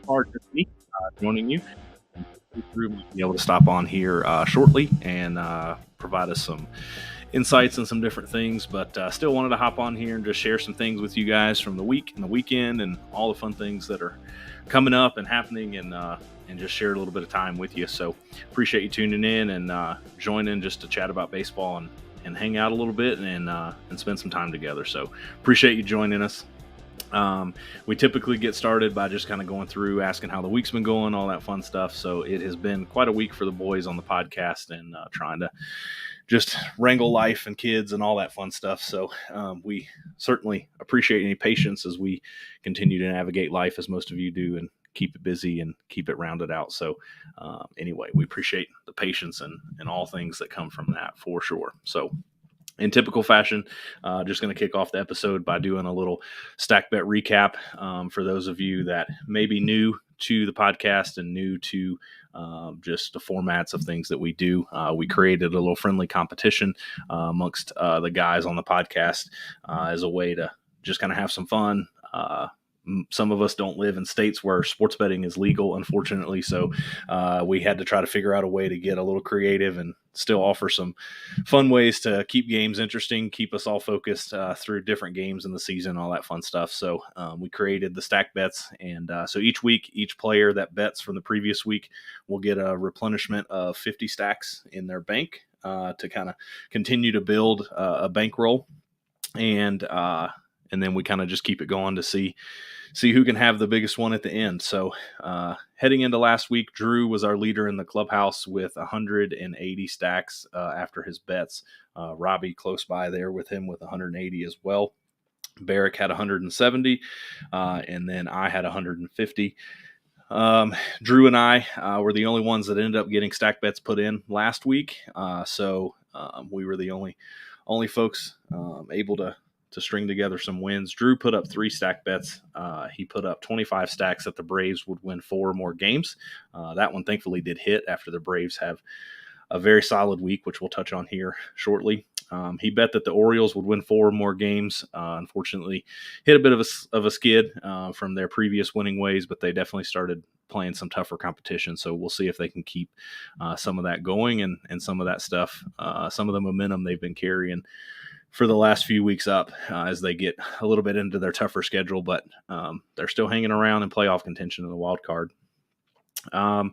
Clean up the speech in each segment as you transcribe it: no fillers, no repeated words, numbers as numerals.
wildcard, just me joining you. Drew might be able to stop on here shortly and provide us some insights and some different things, but still wanted to hop on here and just share some things with you guys from the week and the weekend and all the fun things that are coming up and happening, and just share a little bit of time with you. So appreciate you tuning in and joining just to chat about baseball and hang out a little bit and spend some time together. So appreciate you joining us. We typically get started by just kind of going through, asking how the week's been going, all that fun stuff. So it has been quite a week for the boys on the podcast and trying to just wrangle life and kids and all that fun stuff. So we certainly appreciate any patience as we continue to navigate life, as most of you do, and keep it busy and keep it rounded out. So anyway, we appreciate the patience and all things that come from that for sure. So in typical fashion, just going to kick off the episode by doing a little stack bet recap for those of you that may be new to the podcast and new to just the formats of things that we do. We created a little friendly competition amongst the guys on the podcast as a way to just kind of have some fun. Some of us don't live in states where sports betting is legal, unfortunately. So we had to try to figure out a way to get a little creative and still offer some fun ways to keep games interesting, keep us all focused through different games in the season, all that fun stuff. So we created the stack bets. And so each week, each player that bets from the previous week will get a replenishment of 50 stacks in their bank to kind of continue to build a bankroll. And then we kind of just keep it going to see who can have the biggest one at the end. So heading into last week, Drew was our leader in the clubhouse with 180 stacks after his bets. Robbie close by there with him with 180 as well. Barrick had 170, and then I had 150. Drew and I were the only ones that ended up getting stack bets put in last week. So we were the only folks able to string together some wins. Drew put up 3 stack bets. He put up 25 stacks that the Braves would win 4 or more games. That one thankfully did hit after the Braves have a very solid week, which we'll touch on here shortly. He bet that the Orioles would win 4 or more games. Unfortunately, hit a bit of a skid from their previous winning ways, but they definitely started playing some tougher competition. So we'll see if they can keep some of that going and some of that stuff, some of the momentum they've been carrying for the last few weeks up as they get a little bit into their tougher schedule, but they're still hanging around in playoff contention in the wild card. And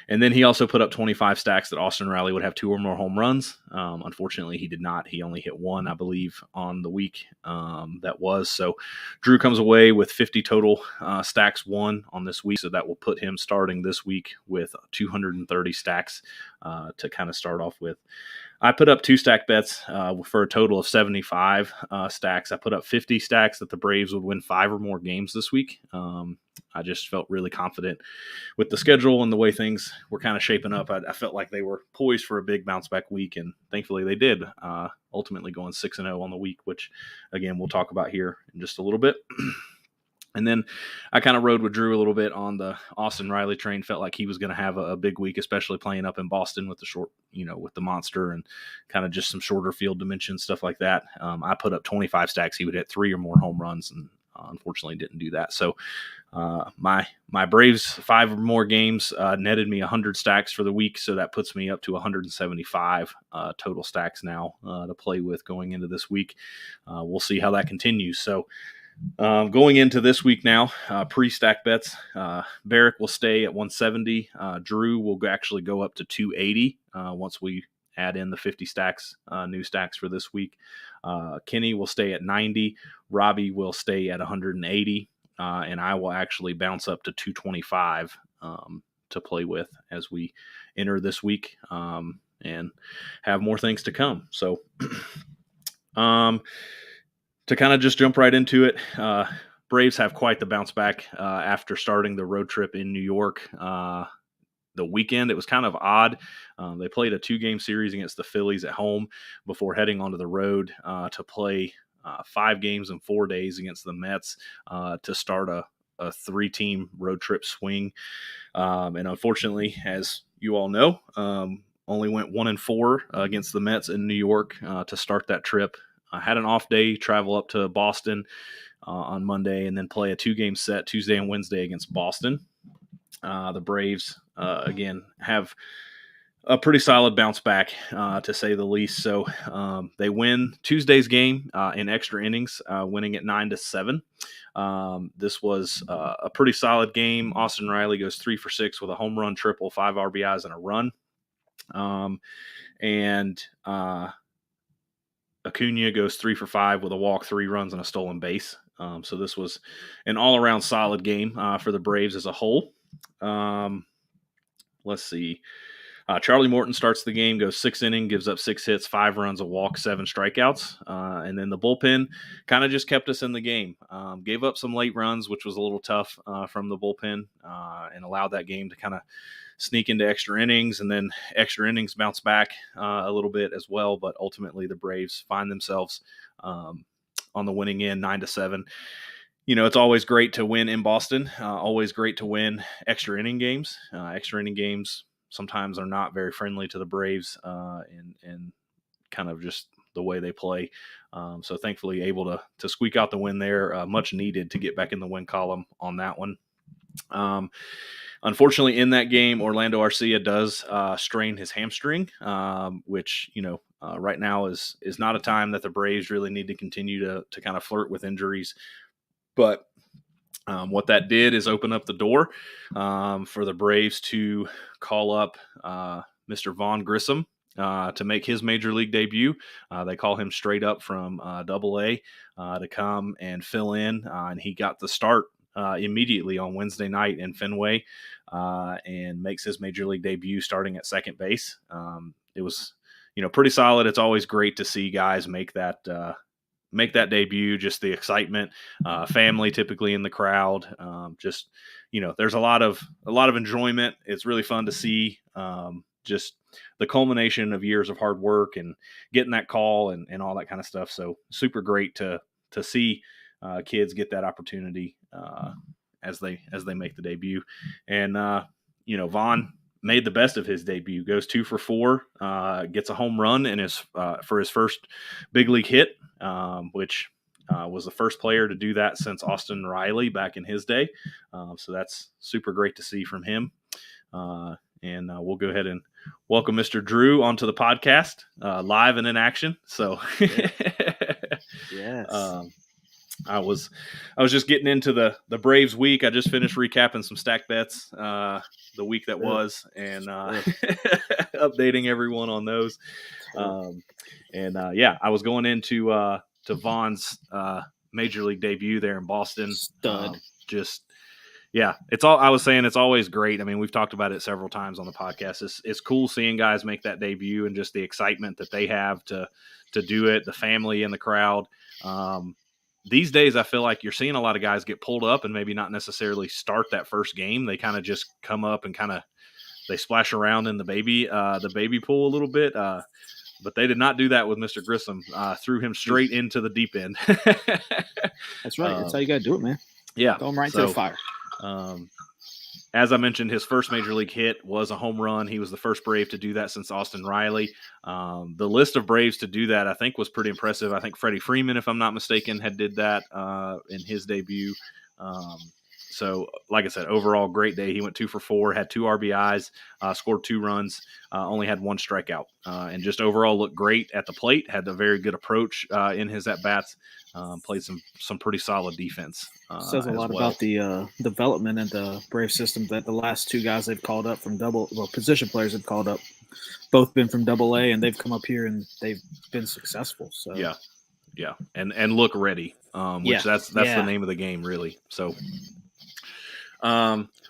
then he also put up 25 stacks that Austin Riley would have 2 or more home runs. Unfortunately, he did not. He only hit 1, I believe, on the week that was. So Drew comes away with 50 total stacks won on this week. So that will put him starting this week with 230 stacks to kind of start off with. I put up 2 stack bets for a total of 75 stacks. I put up 50 stacks that the Braves would win 5 or more games this week. I just felt really confident with the schedule and the way things were kind of shaping up. I felt like they were poised for a big bounce back week, and thankfully they did, ultimately going 6-0 on the week, which, again, we'll talk about here in just a little bit. And then I kind of rode with Drew a little bit on the Austin Riley train. Felt like he was going to have a big week, especially playing up in Boston with the short, with the monster and kind of just some shorter field dimensions, stuff like that. I put up 25 stacks. He would hit 3 or more home runs, and unfortunately didn't do that. So my Braves 5 or more games netted me 100 stacks for the week. So that puts me up to 175 total stacks now to play with going into this week. We'll see how that continues. So going into this week now, pre-stack bets, Barrick will stay at 170. Drew will actually go up to 280 once we add in the 50 stacks, new stacks for this week. Kenny will stay at 90. Robbie will stay at 180. And I will actually bounce up to 225 to play with as we enter this week and have more things to come. So to kind of just jump right into it, Braves have quite the bounce back after starting the road trip in New York. The weekend, it was kind of odd. They played a 2-game series against the Phillies at home before heading onto the road to play 5 games in 4 days against the Mets to start a 3-team road trip swing. And unfortunately, as you all know, only went 1-4 against the Mets in New York to start that trip. I had an off day, travel up to Boston on Monday, and then play a 2-game set Tuesday and Wednesday against Boston. The Braves, again, have a pretty solid bounce back, to say the least. So they win Tuesday's game in extra innings, winning at 9-7. This was a pretty solid game. Austin Riley goes 3 for 6 with a home run, triple, 5 RBIs, and a run. And Acuna goes 3 for 5 with a walk, 3 runs, and a stolen base. So this was an all-around solid game for the Braves as a whole. Let's see. Charlie Morton starts the game, goes 6 innings, gives up 6 hits, 5 runs, a walk, 7 strikeouts. And then the bullpen kind of just kept us in the game. Gave up some late runs, which was a little tough from the bullpen, and allowed that game to kind of sneak into extra innings, and then extra innings bounce back a little bit as well. But ultimately, the Braves find themselves on the winning end, 9-7. It's always great to win in Boston. Always great to win extra inning games. Extra inning games sometimes are not very friendly to the Braves, and kind of just the way they play. So thankfully able to squeak out the win there, much needed to get back in the win column on that one. Unfortunately, in that game, Orlando Arcia does strain his hamstring, which right now is not a time that the Braves really need to continue to kind of flirt with injuries. But what that did is open up the door for the Braves to call up Mr. Vaughn Grissom to make his major league debut. They call him straight up from Double-A to come and fill in, and he got the start immediately on Wednesday night in Fenway, and makes his major league debut starting at second base. It was pretty solid. It's always great to see guys make that debut, just the excitement, family typically in the crowd. Just, there's a lot of enjoyment. It's really fun to see, just the culmination of years of hard work and getting that call and all that kind of stuff. So super great to see kids get that opportunity as they make the debut. And, Vaughn made the best of his debut, goes 2 for 4, gets a home run for his first big league hit, which was the first player to do that since Austin Riley back in his day. So that's super great to see from him. And we'll go ahead and welcome Mr. Drew onto the podcast, live and in action. So yes. I was just getting into the Braves week. I just finished recapping some stack bets the week that was, and updating everyone on those. I was going into to Vaughn's major league debut there in Boston. Stud. It's all I was saying. It's always great. I mean, we've talked about it several times on the podcast. It's cool seeing guys make that debut and just the excitement that they have to do it. The family in the crowd. These days, I feel like you're seeing a lot of guys get pulled up and maybe not necessarily start that first game. They kind of just come up and they splash around in the baby pool a little bit. But they did not do that with Mr. Grissom. Threw him straight into the deep end. That's right. That's how you got to do it, man. Yeah. Go right to the fire. As I mentioned, his first major league hit was a home run. He was the first Brave to do that since Austin Riley. The list of Braves to do that, I think, was pretty impressive. I think Freddie Freeman, if I'm not mistaken, did that in his debut. So, like I said, overall, great day. He went 2 for 4, had 2 RBIs, scored 2 runs, only had 1 strikeout, and just overall looked great at the plate, had a very good approach in his at-bats, played some pretty solid defense. Says a lot about the development in the Brave system that the last 2 guys they've called up from position players have called up, both been from Double-A, and they've come up here and they've been successful. So yeah, and look ready, which that's the name of the game, really. So.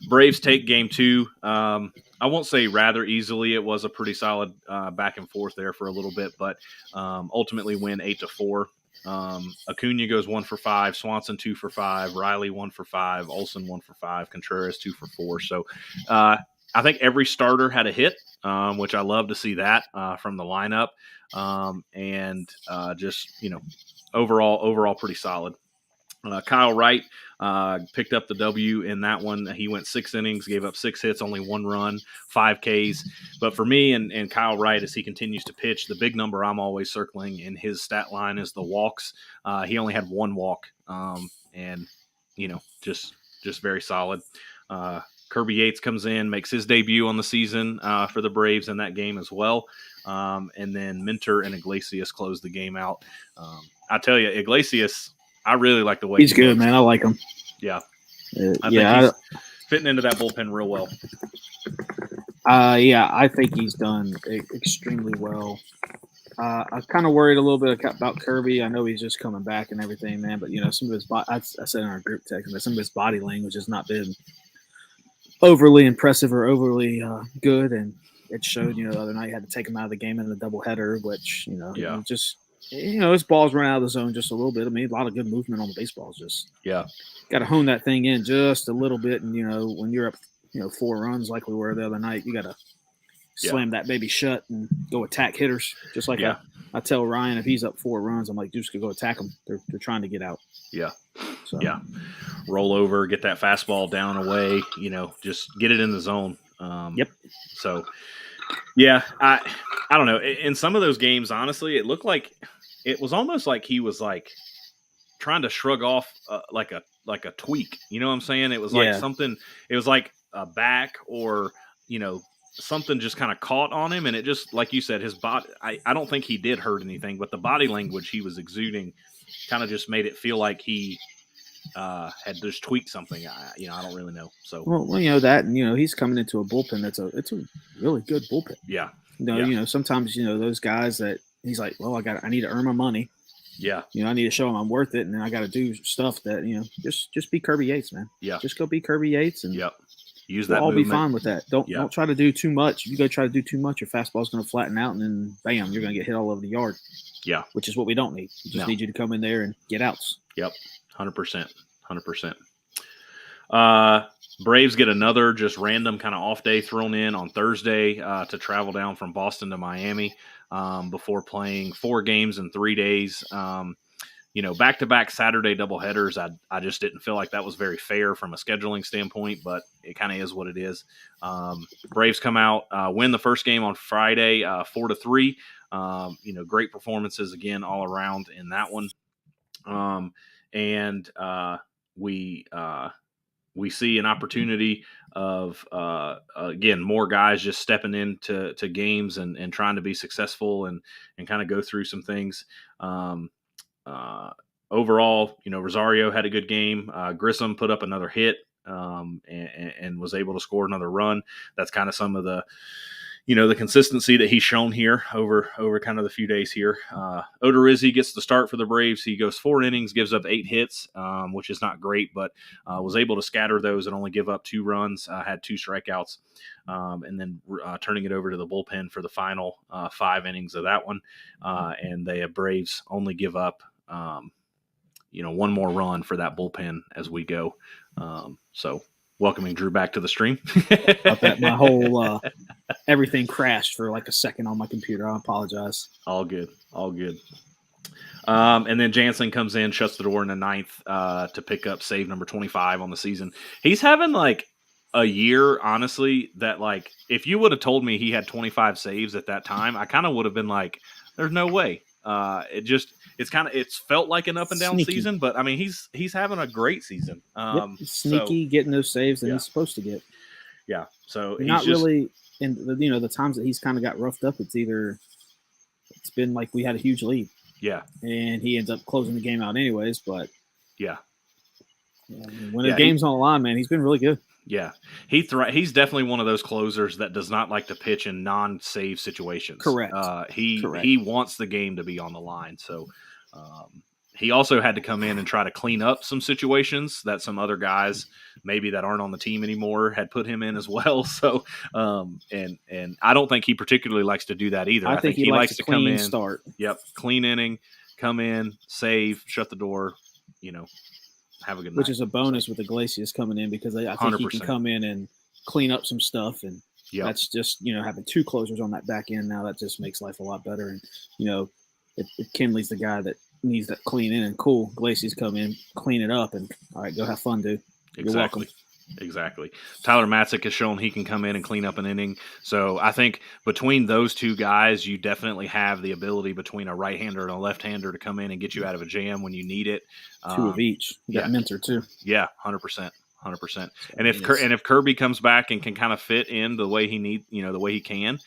Braves take game 2. I won't say rather easily. It was a pretty solid back and forth there for a little bit, but ultimately win 8-4. Acuna goes 1 for 5, Swanson 2 for 5, Riley 1 for 5, Olsen 1 for 5, Contreras 2 for 4. So I think every starter had a hit, which I love to see that from the lineup, and just overall pretty solid. Kyle Wright picked up the W in that one. He went 6 innings, gave up 6 hits, only 1 run, 5 Ks. But for me and Kyle Wright, as he continues to pitch, the big number I'm always circling in his stat line is the walks. He only had 1 walk, and just very solid. Kirby Yates comes in, makes his debut on the season for the Braves in that game as well. And then Minter and Iglesias close the game out. I tell you, Iglesias, I really like the way he's good, looks. man. I like him. Yeah. I think he's fitting into that bullpen real well. I think he's done extremely well. I'm kind of worried a little bit about Kirby. I know he's just coming back and everything, man. But some of his I said in our group text that some of his body language has not been overly impressive or overly good, and it showed. The other night he had to take him out of the game in the doubleheader, which his balls run out of the zone just a little bit. I mean, a lot of good movement on the baseballs. Just got to hone that thing in just a little bit, and when you're up 4 runs like we were the other night, you got to slam that baby shut and go attack hitters. Just like I tell Ryan, if he's up 4 runs, I'm like, just go attack them. They're trying to get out. Yeah. So. Yeah. Roll over, get that fastball down away, just get it in the zone. So, I don't know. In some of those games, honestly, it looked like it was almost like he was like trying to shrug off like a tweak. You know what I'm saying? It was like something. It was like a back or something just kind of caught on him, and it just, like you said, his body. I don't think he did hurt anything, but the body language he was exuding kind of just made it feel like he had just tweaked something. I don't really know. So that, and he's coming into a bullpen it's a really good bullpen. Yeah. Sometimes those guys that he's like, well, I need to earn my money. Yeah. I need to show him I'm worth it, and then I got to do stuff that just be Kirby Yates, man. Yeah. Just go be Kirby Yates, and use that. We'll all be fine with that. Don't try to do too much. If you go try to do too much, your fastball's going to flatten out, and then bam, you're going to get hit all over the yard. Yeah. Which is what we don't need. We just need you to come in there and get outs. Yep. 100%. 100%. Braves get another just random kind of off day thrown in on Thursday to travel down from Boston to Miami before playing 4 games in 3 days. Back-to-back Saturday doubleheaders, I just didn't feel like that was very fair from a scheduling standpoint, but it kind of is what it is. Braves come out, win the first game on Friday, 4-3. Great performances again all around in that one. And we see an opportunity of, again, more guys just stepping into games and trying to be successful and kind of go through some things. Overall, Rosario had a good game. Grissom put up another hit and was able to score another run. That's kind of some of the, the consistency that he's shown here over kind of the few days here. Odorizzi gets the start for the Braves. He goes 4 innings, gives up 8 hits, which is not great, but was able to scatter those and only give up 2 runs, had 2 strikeouts, and then turning it over to the bullpen for the final 5 innings of that one. And the Braves only give up, 1 more run for that bullpen as we go. So welcoming Drew back to the stream. I bet my whole everything crashed for like a second on my computer. I apologize. All good. And then Jansen comes in, shuts the door in the 9th to pick up save number 25 on the season. He's having like a year, honestly, that like if you would have told me he had 25 saves at that time, I kind of would have been like, there's no way. It's felt like an up and down season, but I mean, he's having a great season. Sneaky, getting those saves that he's supposed to get. Yeah. So he's not really in the times that he's kind of got roughed up. It's been like we had a huge lead. Yeah. And he ends up closing the game out anyways, but when the game's on the line, man, he's been really good. Yeah, he's definitely one of those closers that does not like to pitch in non-save situations. Correct. He wants the game to be on the line. So he also had to come in and try to clean up some situations that some other guys maybe that aren't on the team anymore had put him in as well. So and I don't think he particularly likes to do that either. I think he likes to come in, start. Yep, clean inning, come in, save, shut the door. Have a good night. Which is a bonus with Iglesias coming in because I think 100%. He can come in and clean up some stuff. And that's just, having 2 closers on that back end now, that just makes life a lot better. And, if Kenley's the guy that needs that clean in and cool, Iglesias come in, clean it up, and all right, go have fun, dude. You're welcome. Exactly. Tyler Matzik has shown he can come in and clean up an inning. So I think between those 2 guys, you definitely have the ability between a right-hander and a left-hander to come in and get you out of a jam when you need it. 2 of each. You got Minter too. Yeah, 100%. 100%. So, And if Kirby comes back and can kind of fit in the way the way he can,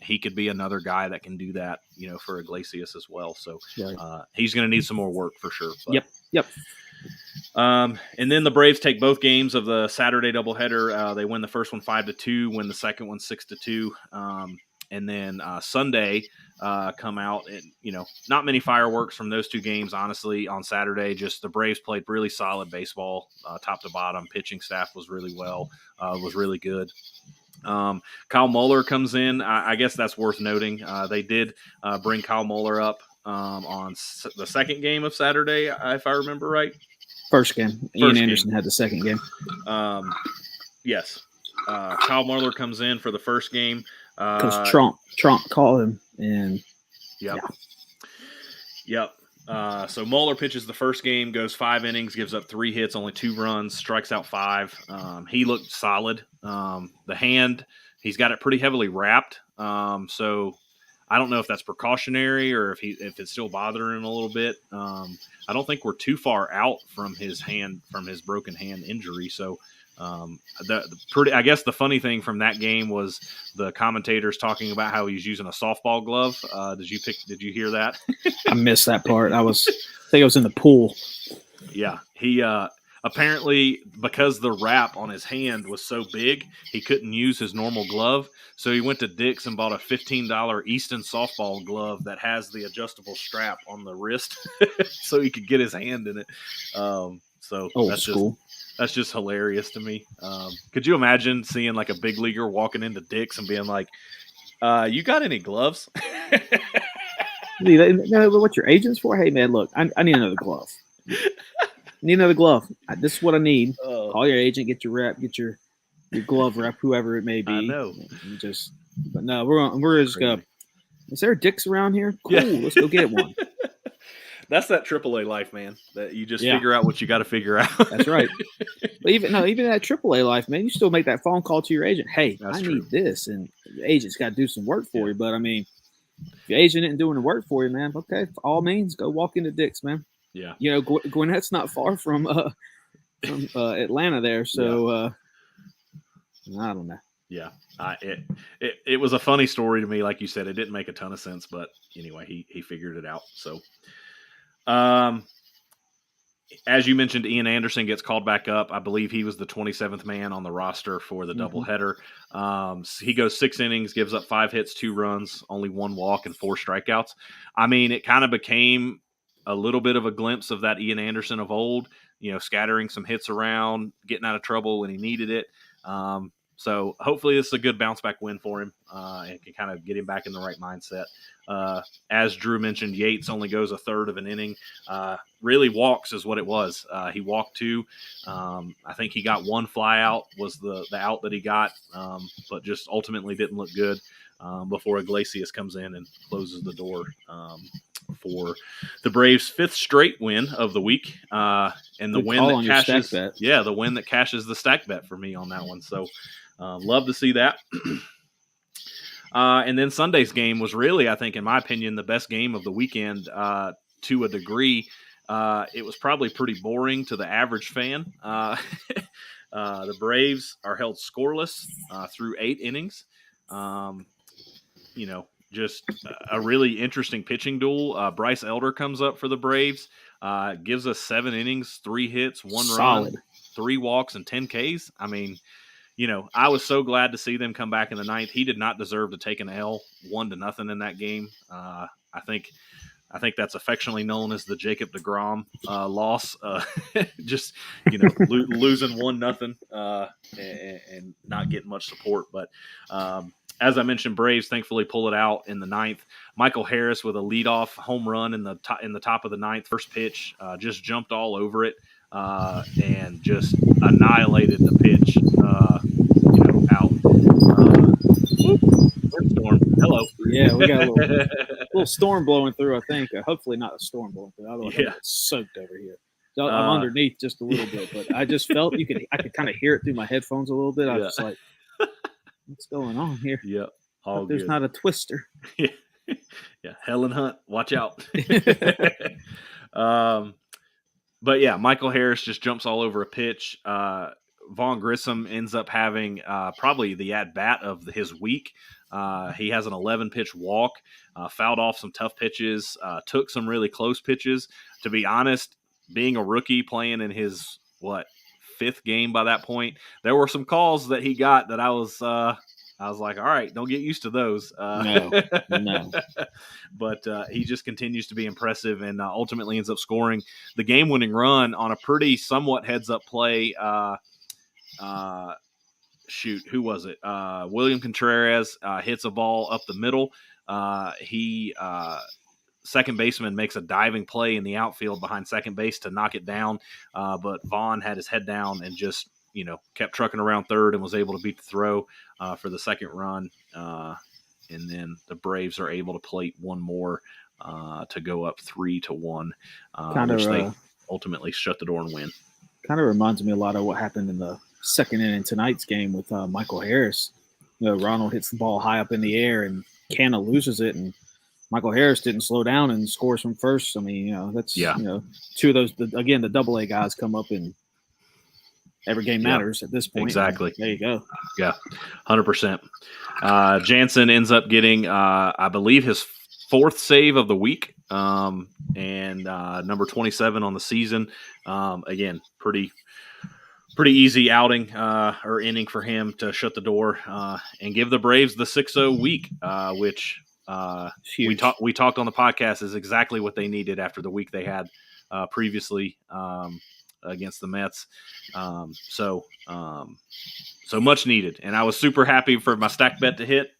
he could be another guy that can do that, for Iglesias as well. So he's going to need some more work for sure. But. Yep. And then the Braves take both games of the Saturday doubleheader. They win the first one 5-2, win the second one 6-2. And then Sunday come out, and not many fireworks from those two games. Honestly, on Saturday, just the Braves played really solid baseball, top to bottom. Pitching staff was really good. Kyle Muller comes in. I guess that's worth noting. They did bring Kyle Muller up on the second game of Saturday, if I remember right. First game. Ian Anderson had the second game. Yes. Kyle Muller comes in for the first game. Because Trump called him. And Yep. So Muller pitches the first game, goes 5 innings, gives up 3 hits, only 2 runs, strikes out 5. He looked solid. The hand, he's got it pretty heavily wrapped. So I don't know if that's precautionary or if it's still bothering him a little bit. I don't think we're too far out from his broken hand injury. So I guess the funny thing from that game was the commentators talking about how he's using a softball glove. Did you hear that? I missed that part. I think I was in the pool. Yeah, he apparently, because the wrap on his hand was so big, he couldn't use his normal glove. So he went to Dick's and bought a $15 Easton softball glove that has the adjustable strap on the wrist, so he could get his hand in it. That's just hilarious to me. Could you imagine seeing like a big leaguer walking into Dick's and being like, "You got any gloves?" What your agent's for? Hey man, look, I need another glove. Need another glove. This is what I need. Call your agent, get your rep, get your glove rep, whoever it may be. I know. But no, we're just gonna. Is there a Dick's around here? Cool, let's go get one. That's that AAA life, man. That you just figure out what you got to figure out. That's right. But even that AAA life, man, you still make that phone call to your agent. Hey, I need this, and the agent's got to do some work for you. But I mean, if your agent isn't doing the work for you, man, okay, for all means, go walk into Dick's, man. Yeah. Gwinnett's not far from Atlanta there, so I don't know. Yeah, it was a funny story to me. Like you said, it didn't make a ton of sense, but anyway, he figured it out. So, as you mentioned, Ian Anderson gets called back up. I believe he was the 27th man on the roster for the doubleheader. He goes 6 innings, gives up 5 hits, 2 runs, only 1 walk, and 4 strikeouts. I mean, it kind of became a little bit of a glimpse of that Ian Anderson of old, scattering some hits around, getting out of trouble when he needed it. So hopefully this is a good bounce back win for him and can kind of get him back in the right mindset. As Drew mentioned, Yates only goes a third of an inning. Really walks is what it was. He walked 2. I think he got 1 fly out was the out that he got, but just ultimately didn't look good before Iglesias comes in and closes the door for the Braves' 5th straight win of the week, and the win that cashes. The win that cashes the stack bet for me on that one. So love to see that. And then Sunday's game was really, I think, in my opinion, the best game of the weekend to a degree. It was probably pretty boring to the average fan. The Braves are held scoreless through 8 innings. Just a really interesting pitching duel. Bryce Elder comes up for the Braves, gives us 7 innings, 3 hits, 1 run, 3 walks, and 10 Ks. I mean, I was so glad to see them come back in the 9th. He did not deserve to take an L, 1-0 in that game. I think that's affectionately known as the Jacob deGrom loss. Just losing 1-0 and not getting much support. But as I mentioned, Braves thankfully pull it out in the 9th. Michael Harris with a leadoff home run in the top of the 9th. First pitch, just jumped all over it and just annihilated the pitch. Out. Storm. Hello. Yeah, we got a little storm blowing through. I think. Hopefully not a storm blowing through. Otherwise, it's soaked over here. So I'm underneath just a little bit, but I just felt I could kind of hear it through my headphones a little bit. I was just like, what's going on here? Yeah. There's not a twister. Yeah. Helen Hunt, watch out. But yeah, Michael Harris just jumps all over a pitch. Vaughn Grissom ends up having probably the at-bat of his week. He has an 11-pitch walk, fouled off some tough pitches, took some really close pitches. To be honest, being a rookie playing in his, fifth game by that point, there were some calls that he got that I was like, all right, don't get used to those. No. But he just continues to be impressive and ultimately ends up scoring the game-winning run on a pretty somewhat heads-up play. Who was it? William Contreras hits a ball up the middle. Second baseman makes a diving play in the outfield behind second base to knock it down, but Vaughn had his head down and just kept trucking around third and was able to beat the throw for the second run. And then the Braves are able to plate one more to go up 3-1, which they ultimately shut the door and win. Kind of reminds me a lot of what happened in the second inning tonight's game with Michael Harris. Ronald hits the ball high up in the air and Canna loses it, and Michael Harris didn't slow down and scores from first. I mean, that's two of those. Again, the AA guys come up and every game matters at this point. Exactly. There you go. Yeah, 100%. Jansen ends up getting, I believe, his fourth save of the week, and number 27 on the season. Again, pretty easy outing or inning for him to shut the door and give the Braves the 6-0 week, which we talked on the podcast is exactly what they needed after the week they had previously against the Mets. So much needed. And I was super happy for my stack bet to hit.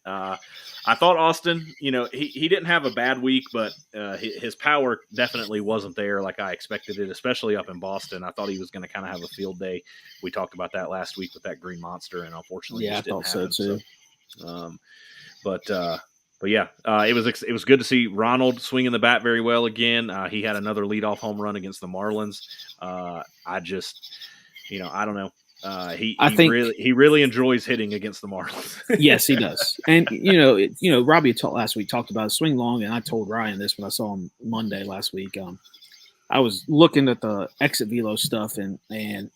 I thought Austin, he didn't have a bad week, but his power definitely wasn't there like I expected it, especially up in Boston. I thought he was going to kind of have a field day. We talked about that last week with that green monster, and unfortunately, I thought so too. But yeah, it was good to see Ronald swinging the bat very well again. He had another leadoff home run against the Marlins. I don't know. He really enjoys hitting against the Marlins. Yes, he does. And Robbie last week talked about swing long, and I told Ryan this when I saw him Monday last week. I was looking at the exit velo stuff, and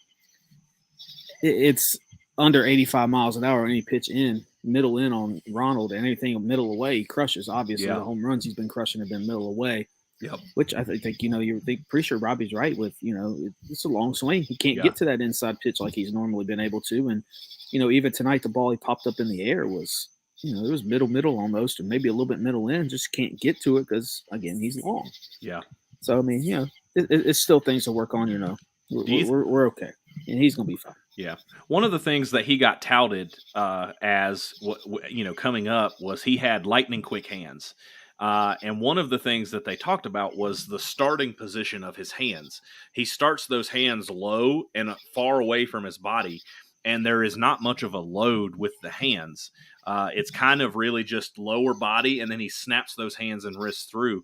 it's under 85 miles an hour on any pitch in, middle in on Ronald, and anything middle away he crushes. Obviously, the home runs he's been crushing have been middle away. Yep. Which I think pretty sure Robbie's right with, it's a long swing. He can't get to that inside pitch like he's normally been able to. And, even tonight, the ball he popped up in the air was, it was middle almost, or maybe a little bit middle in, just can't get to it because, again, he's long. Yeah. So, I mean, it's still things to work on, We're okay. And he's going to be fine. Yeah. One of the things that he got touted as, coming up was he had lightning quick hands. And one of the things that they talked about was the starting position of his hands. He starts those hands low and far away from his body, and there is not much of a load with the hands. It's kind of really just lower body, and then he snaps those hands and wrists through.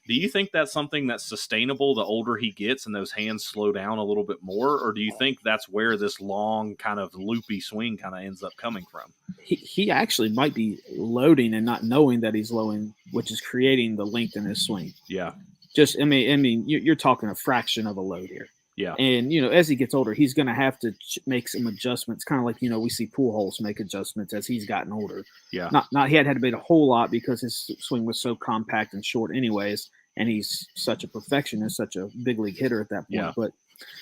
Do you think that's something that's sustainable the older he gets and those hands slow down a little bit more? Or do you think that's where this long kind of loopy swing kind of ends up coming from? He actually might be loading and not knowing that he's loading, which is creating the length in his swing. Yeah. I mean, you're talking a fraction of a load here. Yeah. And, as he gets older, he's going to have to make some adjustments, kind of like, we see Pujols make adjustments as he's gotten older. Yeah. Not he had to make a whole lot because his swing was so compact and short anyways. And he's such a perfectionist, such a big league hitter at that point. Yeah. But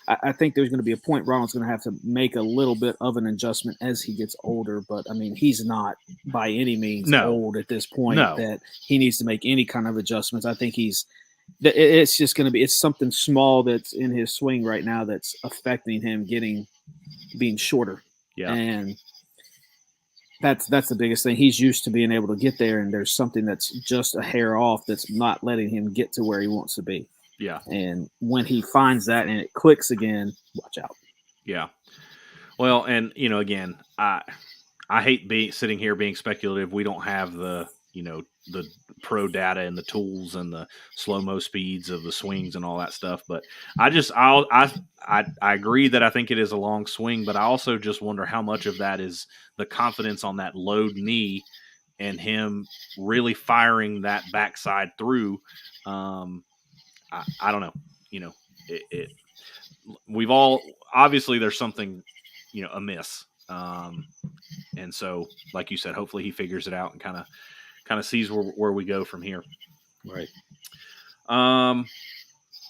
I think there's going to be a point Ronald's going to have to make a little bit of an adjustment as he gets older. But, I mean, he's not by any means old at this point that he needs to make any kind of adjustments. I think it's just going to be – it's something small that's in his swing right now that's affecting him being shorter. Yeah. And that's the biggest thing. He's used to being able to get there, and there's something that's just a hair off that's not letting him get to where he wants to be. Yeah. And when he finds that and it clicks again, watch out. Yeah. Well, and, again, I hate sitting here being speculative. We don't have the pro data and the tools and the slow-mo speeds of the swings and all that stuff. But I agree that I think it is a long swing, but I also just wonder how much of that is the confidence on that load knee and him really firing that backside through. I don't know. We've all obviously there's something amiss. And so, like you said, hopefully he figures it out and kind of sees where we go from here. Right.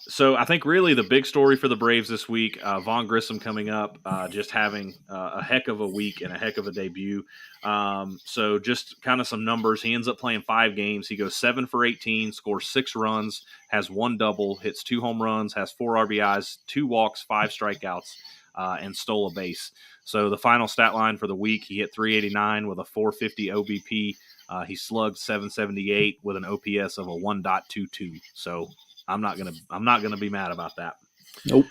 So I think really the big story for the Braves this week, Vaughn Grissom coming up, just having a heck of a week and a heck of a debut. So just kind of some numbers. He ends up playing 5 games. He goes 7 for 18, scores 6 runs, has 1 double, hits 2 home runs, has 4 RBIs, 2 walks, 5 strikeouts, and stole a base. So the final stat line for the week, he hit 389 with a 450 OBP. He slugged 778 with an OPS of a 1.22. So I'm not gonna be mad about that. Nope.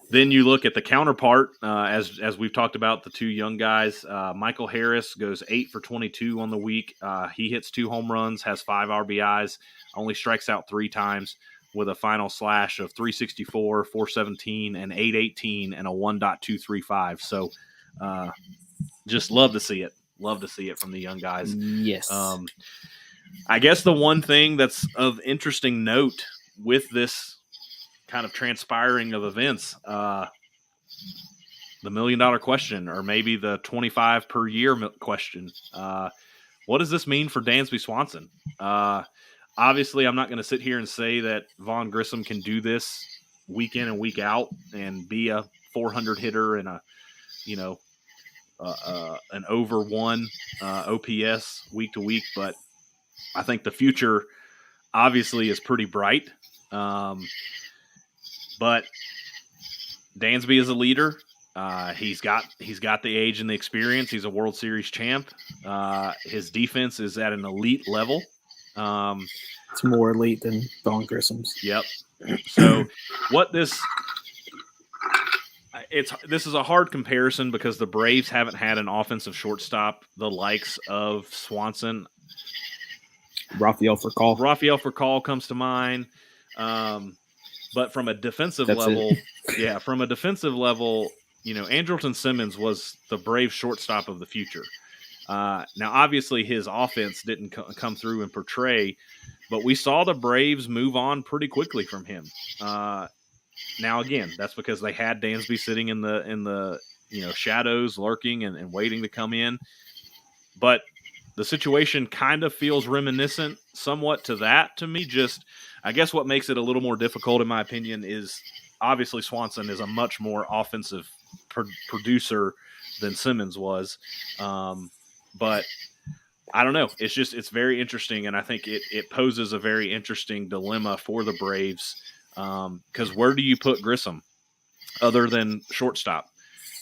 Then you look at the counterpart, as we've talked about the 2 young guys. Michael Harris goes 8 for 22 on the week. He hits 2 home runs, has 5 RBIs, only strikes out 3 times with a final slash of 364, 417, and 818, and a 1.235. So, just love to see it. Love to see it from the young guys. Yes. I guess the one thing that's of interesting note with this kind of transpiring of events, the $1 million question, or maybe the 25 per year question. What does this mean for Dansby Swanson? Obviously, I'm not going to sit here and say that Vaughn Grissom can do this week in and week out and be a 400 hitter and an over 1 OPS week to week, but I think the future obviously is pretty bright. But Dansby is a leader. He's got the age and the experience. He's a World Series champ. His defense is at an elite level. It's more elite than Vaughn Grissom's. Yep. So this is a hard comparison because the Braves haven't had an offensive shortstop the likes of Swanson. Rafael Furcal comes to mind. But from a defensive level, Andrelton Simmons was the Braves shortstop of the future. Now, obviously, his offense didn't come through and portray, but we saw the Braves move on pretty quickly from him. Now, again, that's because they had Dansby sitting in the shadows, lurking and waiting to come in. But the situation kind of feels reminiscent somewhat to that to me. Just, I guess what makes it a little more difficult, in my opinion, is obviously Swanson is a much more offensive producer than Simmons was. But I don't know. It's very interesting, and I think it poses a very interesting dilemma for the Braves. Because where do you put Grissom other than shortstop?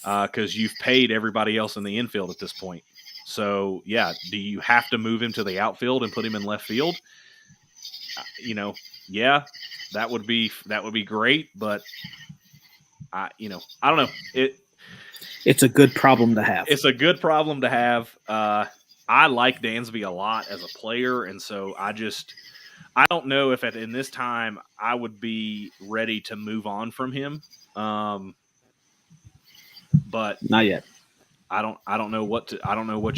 Because you've paid everybody else in the infield at this point. So, yeah, do you have to move him to the outfield and put him in left field? Yeah, that would be great, but I don't know. It's a good problem to have. It's a good problem to have. I like Dansby a lot as a player, and so I don't know if in this time I would be ready to move on from him. But not yet. I don't know what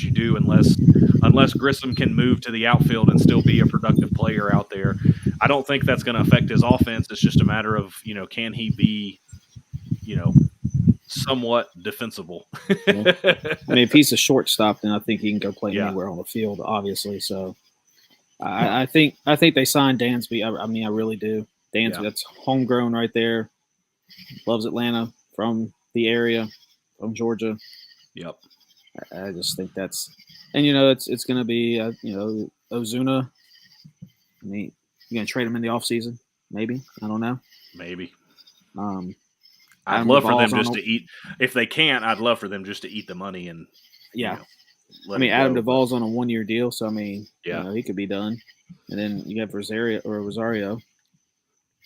you do unless Grissom can move to the outfield and still be a productive player out there. I don't think that's going to affect his offense. It's just a matter of, can he be, somewhat defensible. Yeah. I mean, if he's a shortstop, then I think he can go play anywhere on the field, obviously. So I think they signed Dansby. I really do. Dansby, that's homegrown right there. Loves Atlanta, from the area, from Georgia. Yep. I just think that's, and it's going to be Ozuna. I mean, you're going to trade him in the offseason? Maybe. I don't know. Maybe. I'd love for them just to eat. If they can't, I'd love for them just to eat the money and Adam Duvall's on a 1-year deal, so he could be done. And then you have Rosario.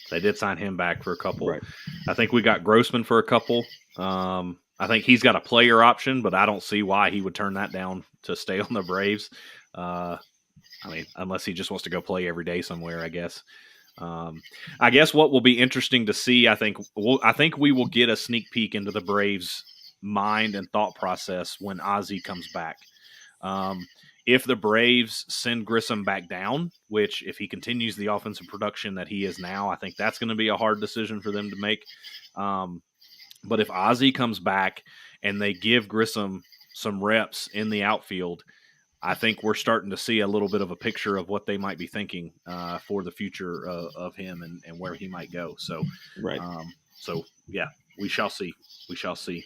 They did sign him back for a couple. Right. I think we got Grossman for a couple. I think he's got a player option, but I don't see why he would turn that down to stay on the Braves. Unless he just wants to go play every day somewhere, I guess. I guess what will be interesting to see, I think we will get a sneak peek into the Braves' mind and thought process when Ozzie comes back. If the Braves send Grissom back down, which if he continues the offensive production that he is now, I think that's going to be a hard decision for them to make. But if Ozzie comes back and they give Grissom some reps in the outfield, I think we're starting to see a little bit of a picture of what they might be thinking for the future of him and where he might go. So, Right. Yeah, we shall see. We shall see.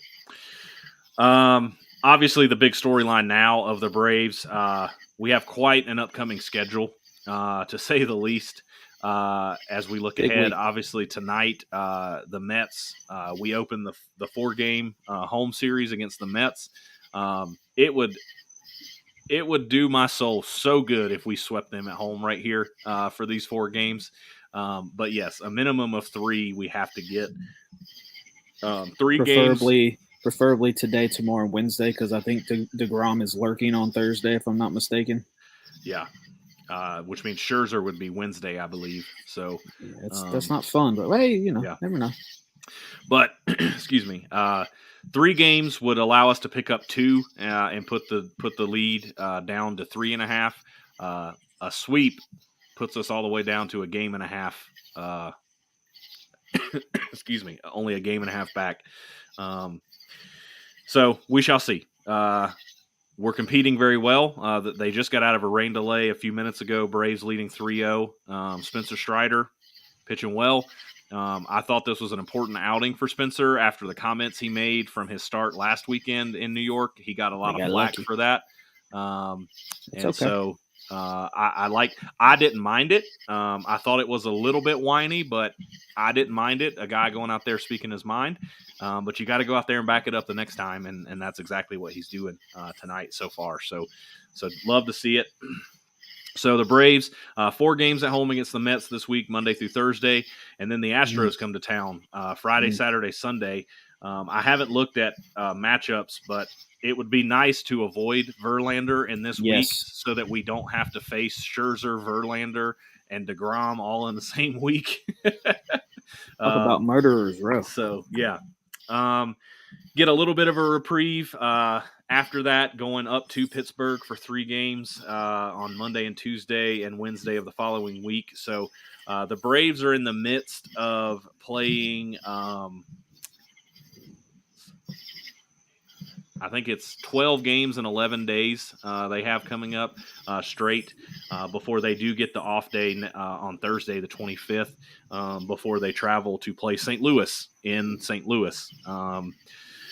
Obviously, the big storyline now of the Braves, we have quite an upcoming schedule, to say the least. As we look Big ahead, week. obviously tonight, the Mets, we open the 4-game home series against the Mets. It would do my soul so good if we swept them at home right here for these 4 games. But yes, a minimum of 3 we have to get. 3 games. Preferably today, tomorrow, and Wednesday, because I think DeGrom is lurking on Thursday, if I'm not mistaken. Yeah. Which means Scherzer would be Wednesday, I believe. So yeah, that's not fun, but hey, never know. But excuse me, 3 games would allow us to pick up 2 and put the lead down to 3.5. A sweep puts us all the way down to a game and a half. Excuse me, only a game and a half back. So we shall see. We're competing very well. They just got out of a rain delay a few minutes ago. Braves leading 3-0. Spencer Strider pitching well. I thought this was an important outing for Spencer after the comments he made from his start last weekend in New York. He got a lot of flack for that. So I didn't mind it. I thought it was a little bit whiny, but I didn't mind it. A guy going out there speaking his mind. But you got to go out there and back it up the next time, and that's exactly what he's doing tonight so far. So love to see it. So the Braves, 4 games at home against the Mets this week, Monday through Thursday, and then the Astros come to town Friday, Saturday, Sunday. I haven't looked at matchups, but it would be nice to avoid Verlander in this week so that we don't have to face Scherzer, Verlander, and DeGrom all in the same week. Talk about murderers row. So, yeah. Get a little bit of a reprieve after that, going up to Pittsburgh for 3 games on Monday and Tuesday and Wednesday of the following week. So the Braves are in the midst of playing, I think it's 12 games in 11 days they have coming up straight before they do get the off day on Thursday, the 25th, before they travel to play St. Louis in St. Louis.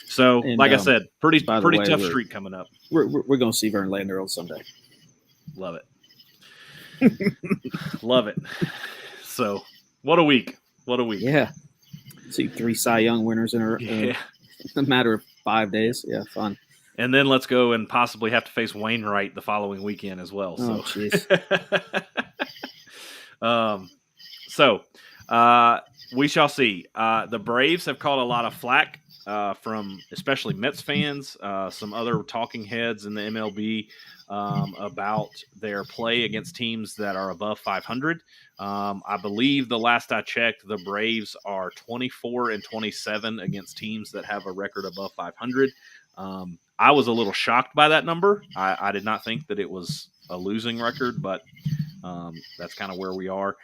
So, like I said, pretty tough streak coming up. We're going to see Verlander on Sunday. Love it. Love it. So, what a week. What a week. Yeah. See 3 Cy Young winners in a matter of 5 days. Yeah, fun. And then let's go and possibly have to face Wainwright the following weekend as well. Oh, jeez. We shall see. The Braves have caught a lot of flack from especially Mets fans, some other talking heads in the MLB about their play against teams that are above 500. I believe the last I checked, the Braves are 24-27 against teams that have a record above 500. I was a little shocked by that number. I did not think that it was a losing record, but that's kind of where we are.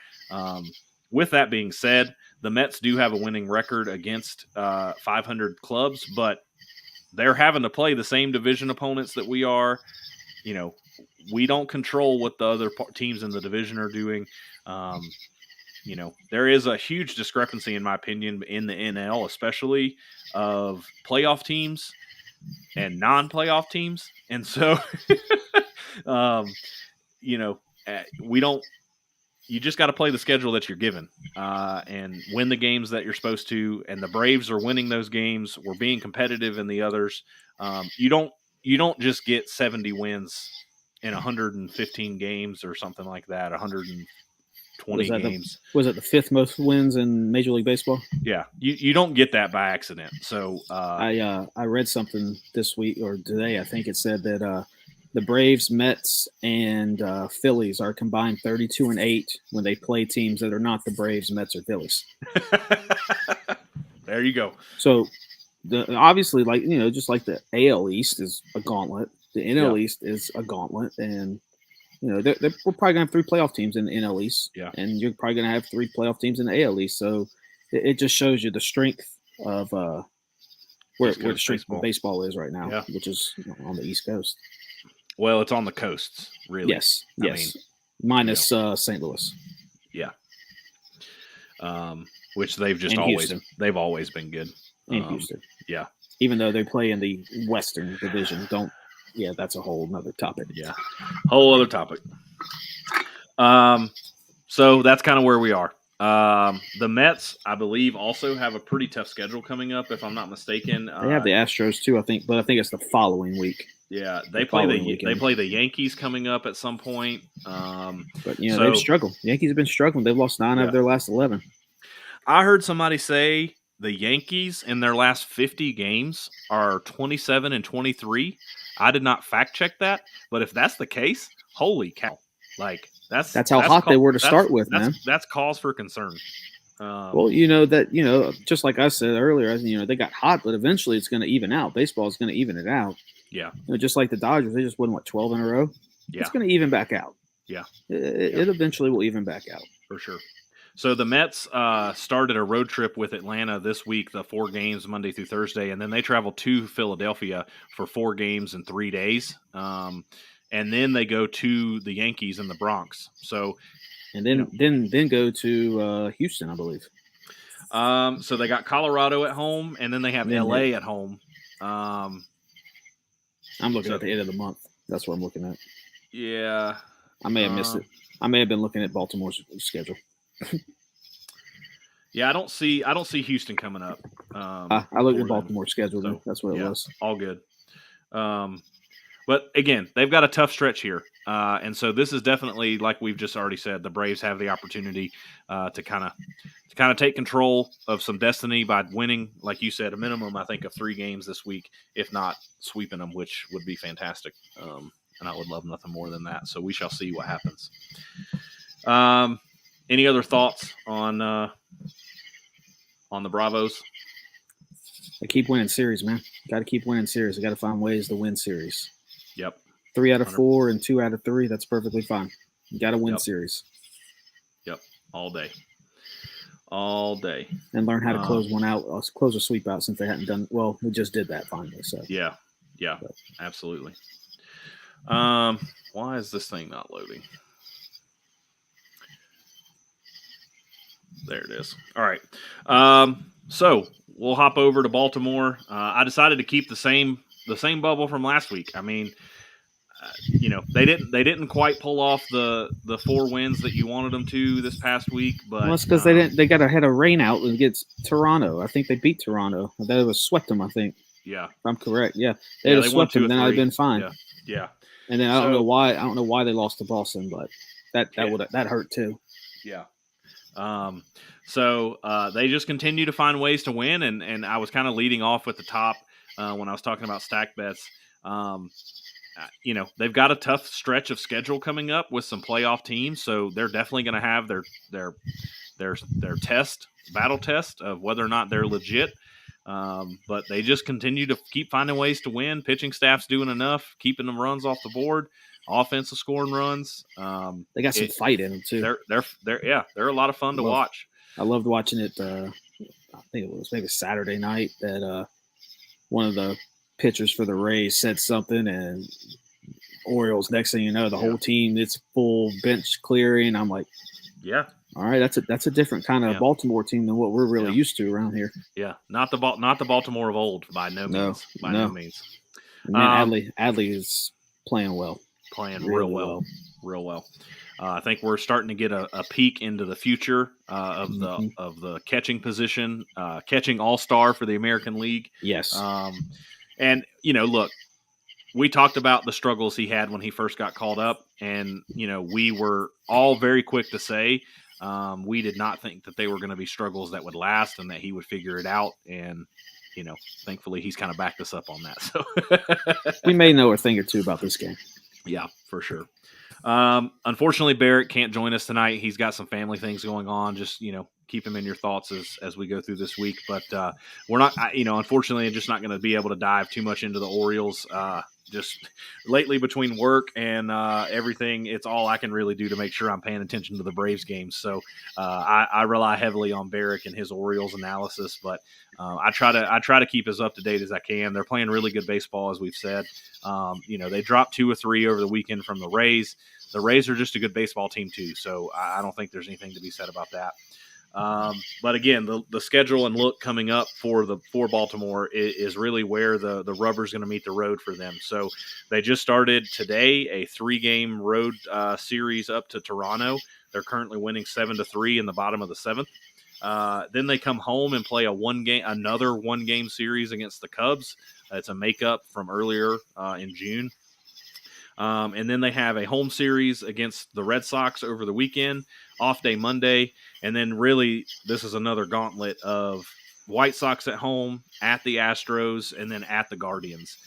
With that being said, the Mets do have a winning record against 500 clubs, but they're having to play the same division opponents that we are. You know, we don't control what the other teams in the division are doing. You know, there is a huge discrepancy, in my opinion, in the NL, especially of playoff teams and non-playoff teams. And so, you know, you just got to play the schedule that you're given and win the games that you're supposed to. And the Braves are winning those games. We're being competitive in the others. You don't just get 70 wins in 115 games or something like that. 120 games. Was it the 5th most wins in Major League Baseball? Yeah, you don't get that by accident. So I read something this week or today. I think it said that the Braves, Mets, and Phillies are combined 32-8 when they play teams that are not the Braves, Mets, or Phillies. There you go. So, obviously, just like the AL East is a gauntlet, the NL East is a gauntlet, and we're probably gonna have 3 playoff teams in the NL East, and you're probably gonna have 3 playoff teams in the AL East. So, it just shows you the strength of where East the Coast strength baseball. of baseball is right now, Yeah. which is on the East Coast. Well, it's on the coasts, really. Yes, I yes. mean, Minus St. Louis. Yeah. Which they've always been good. And Houston. Yeah. Even though they play in the Western Division, that's a whole nother topic. Yeah. Whole other topic. So that's kind of where we are. The Mets, I believe, also have a pretty tough schedule coming up, if I'm not mistaken. They have the Astros too, I think, but I think it's the following week. Yeah, they play the Yankees coming up at some point. But they've struggled. The Yankees have been struggling. They've lost 9 of their last 11. I heard somebody say the Yankees in their last 50 games are 27-23. I did not fact check that, but if that's the case, holy cow! Like that's how hot they were to start with, man. That's cause for concern. Well, just like I said earlier, they got hot, but eventually it's going to even out. Baseball is going to even it out. Yeah. Just like the Dodgers, they just won 12 in a row. Yeah. It's going to even back out. Yeah. It eventually will even back out. For sure. So the Mets started a road trip with Atlanta this week, the 4 games Monday through Thursday, and then they travel to Philadelphia for 4 games in 3 days. And then they go to the Yankees in the Bronx. So, and then go to Houston, I believe. So they got Colorado at home, and then they have LA at home. I'm looking at the end of the month. That's what I'm looking at. Yeah, I may have missed it. I may have been looking at Baltimore's schedule. Yeah, I don't see Houston coming up. I looked at Baltimore's schedule. So, that's what it was. All good. But again, they've got a tough stretch here, and so this is definitely, like we've just already said, the Braves have the opportunity to kind of take control of some destiny by winning, like you said, a minimum, I think, of 3 games this week, if not sweeping them, which would be fantastic. And I would love nothing more than that. So we shall see what happens. Any other thoughts on the Bravos? They keep winning series, man. Got to keep winning series. Got to find ways to win series. Yep. 3 out of 4 and 2 out of 3. That's perfectly fine. You got to win series. Yep. All day. And learn how to close one out. Close a sweep out since they hadn't done. Well, we just did that finally. So yeah, absolutely. Why is this thing not loading? There it is. All right. So we'll hop over to Baltimore. I decided to keep the same bubble from last week. I mean, they didn't quite pull off the 4 wins that you wanted them to this past week, but that's because they didn't. They got ahead of rain out against Toronto. I think they beat Toronto. They was swept them. I think. Yeah, if I'm correct. Yeah, they swept them. Then I'd been fine. Yeah. And then I don't know why. I don't know why they lost to Boston, but that hurt too. Yeah. So they just continue to find ways to win, and I was kind of leading off with the top when I was talking about stack bets. They've got a tough stretch of schedule coming up with some playoff teams, so they're definitely going to have their battle test of whether or not they're legit. But they just continue to keep finding ways to win. Pitching staff's doing enough, keeping them runs off the board. Offensive scoring runs. They got some fight in them too. They're a lot of fun to watch. I loved watching it. I think it was maybe Saturday night that one of the pitchers for the Rays said something, and Orioles. Next thing you know, the whole team, it's full bench clearing. I'm like, yeah. All right, that's a different kind of Baltimore team than what we're really used to around here. Yeah, not the Baltimore of old by no means. No means. Man, Adley is playing well. Playing real well. I think we're starting to get a peek into the future of the catching position, catching all-star for the American League. Yes. And look, we talked about the struggles he had when he first got called up, and we were all very quick to say we did not think that they were going to be struggles that would last and that he would figure it out. And thankfully he's kind of backed us up on that. So we may know a thing or two about this game. Yeah, for sure. Unfortunately, Barrett can't join us tonight. He's got some family things going on. Just, keep him in your thoughts as we go through this week. But we're not, unfortunately, just not going to be able to dive too much into the Orioles. just lately between work and everything, it's all I can really do to make sure I'm paying attention to the Braves games. So I rely heavily on Barrick and his Orioles analysis, but I try to keep as up to date as I can. They're playing really good baseball, as we've said. They dropped 2 or 3 over the weekend from the Rays. The Rays are just a good baseball team too, so I don't think there's anything to be said about that. But again, the schedule and look coming up for Baltimore is really where the rubber's going to meet the road for them. So they just started today a 3-game road series up to Toronto. They're currently winning 7-3 in the bottom of the 7th. Then they come home and play another 1-game series against the Cubs. It's a makeup from earlier in June. And then they have a home series against the Red Sox over the weekend, off day Monday. And then really this is another gauntlet of White Sox at home, at the Astros, and then at the Guardians.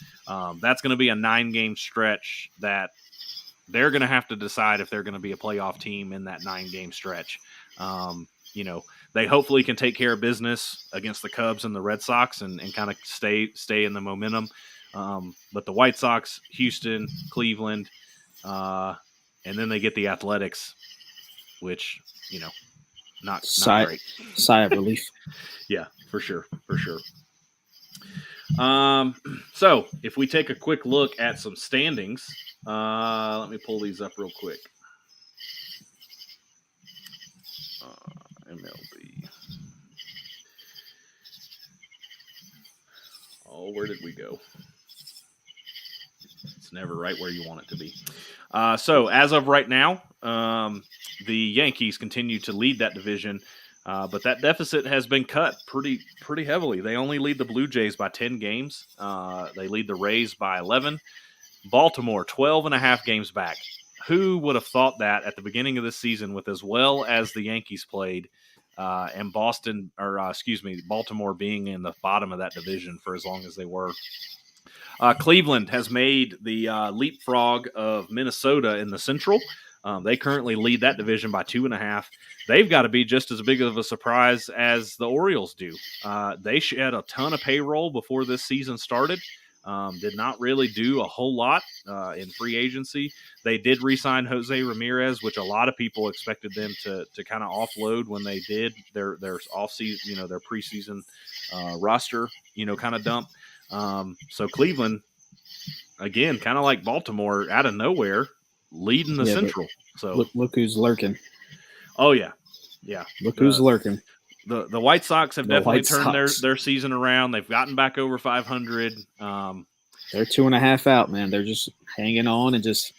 That's going to be a 9-game stretch that they're going to have to decide if they're going to be a playoff team in that 9-game stretch. They hopefully can take care of business against the Cubs and the Red Sox and kind of stay in the momentum. But the White Sox, Houston, Cleveland, and then they get the Athletics, which, not great. Sigh of relief. Yeah, for sure. So if we take a quick look at some standings, let me pull these up real quick. MLB. Oh, where did we go? It's never right where you want it to be. So as of right now, the Yankees continue to lead that division, but that deficit has been cut pretty heavily. They only lead the Blue Jays by 10 games. They lead the Rays by 11. Baltimore, 12.5 games back. Who would have thought that at the beginning of the season, with as well as the Yankees played, and Baltimore being in the bottom of that division for as long as they were. Cleveland has made the leapfrog of Minnesota in the Central. They currently lead that division by 2.5. They've got to be just as big of a surprise as the Orioles do. They shed a ton of payroll before this season started. Did not really do a whole lot in free agency. They did re-sign Jose Ramirez, which a lot of people expected them to kind of offload when they did their off-season, their preseason roster, kind of dump. So Cleveland, again, kind of like Baltimore, out of nowhere, leading the Central. So look who's lurking. Oh yeah. Look who's lurking. The White Sox have definitely turned their season around. They've gotten back over 500. They're 2.5 out, man. They're just hanging on and just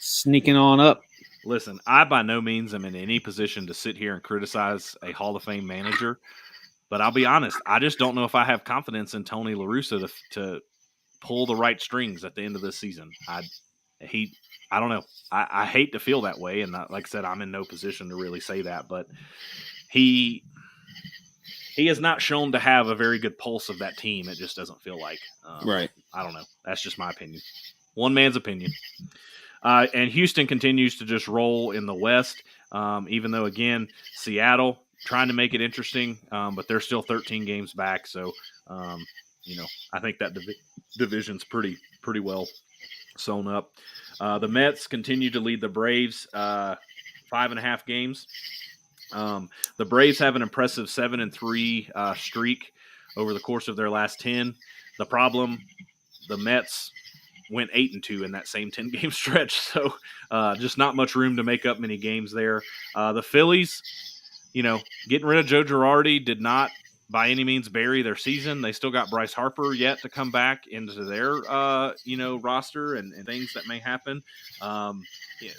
sneaking on up. Listen, I by no means am in any position to sit here and criticize a Hall of Fame manager, but I'll be honest, I just don't know if I have confidence in Tony La Russa to pull the right strings at the end of this season. I don't know. I hate to feel that way, and like I said, I'm in no position to really say that, but he has not shown to have a very good pulse of that team. It just doesn't feel like. Right. I don't know. That's just my opinion. One man's opinion. And Houston continues to just roll in the West, even though, again, Seattle trying to make it interesting, but they're still 13 games back. So, I think that division's pretty well sewn up. The Mets continue to lead the Braves 5.5 games. The Braves have an impressive 7-3 streak over the course of their last 10. The problem, the Mets went 8-2 in that same 10-game stretch, so just not much room to make up many games there. The Phillies, getting rid of Joe Girardi did not by any means bury their season. They still got Bryce Harper yet to come back into their roster and things that may happen.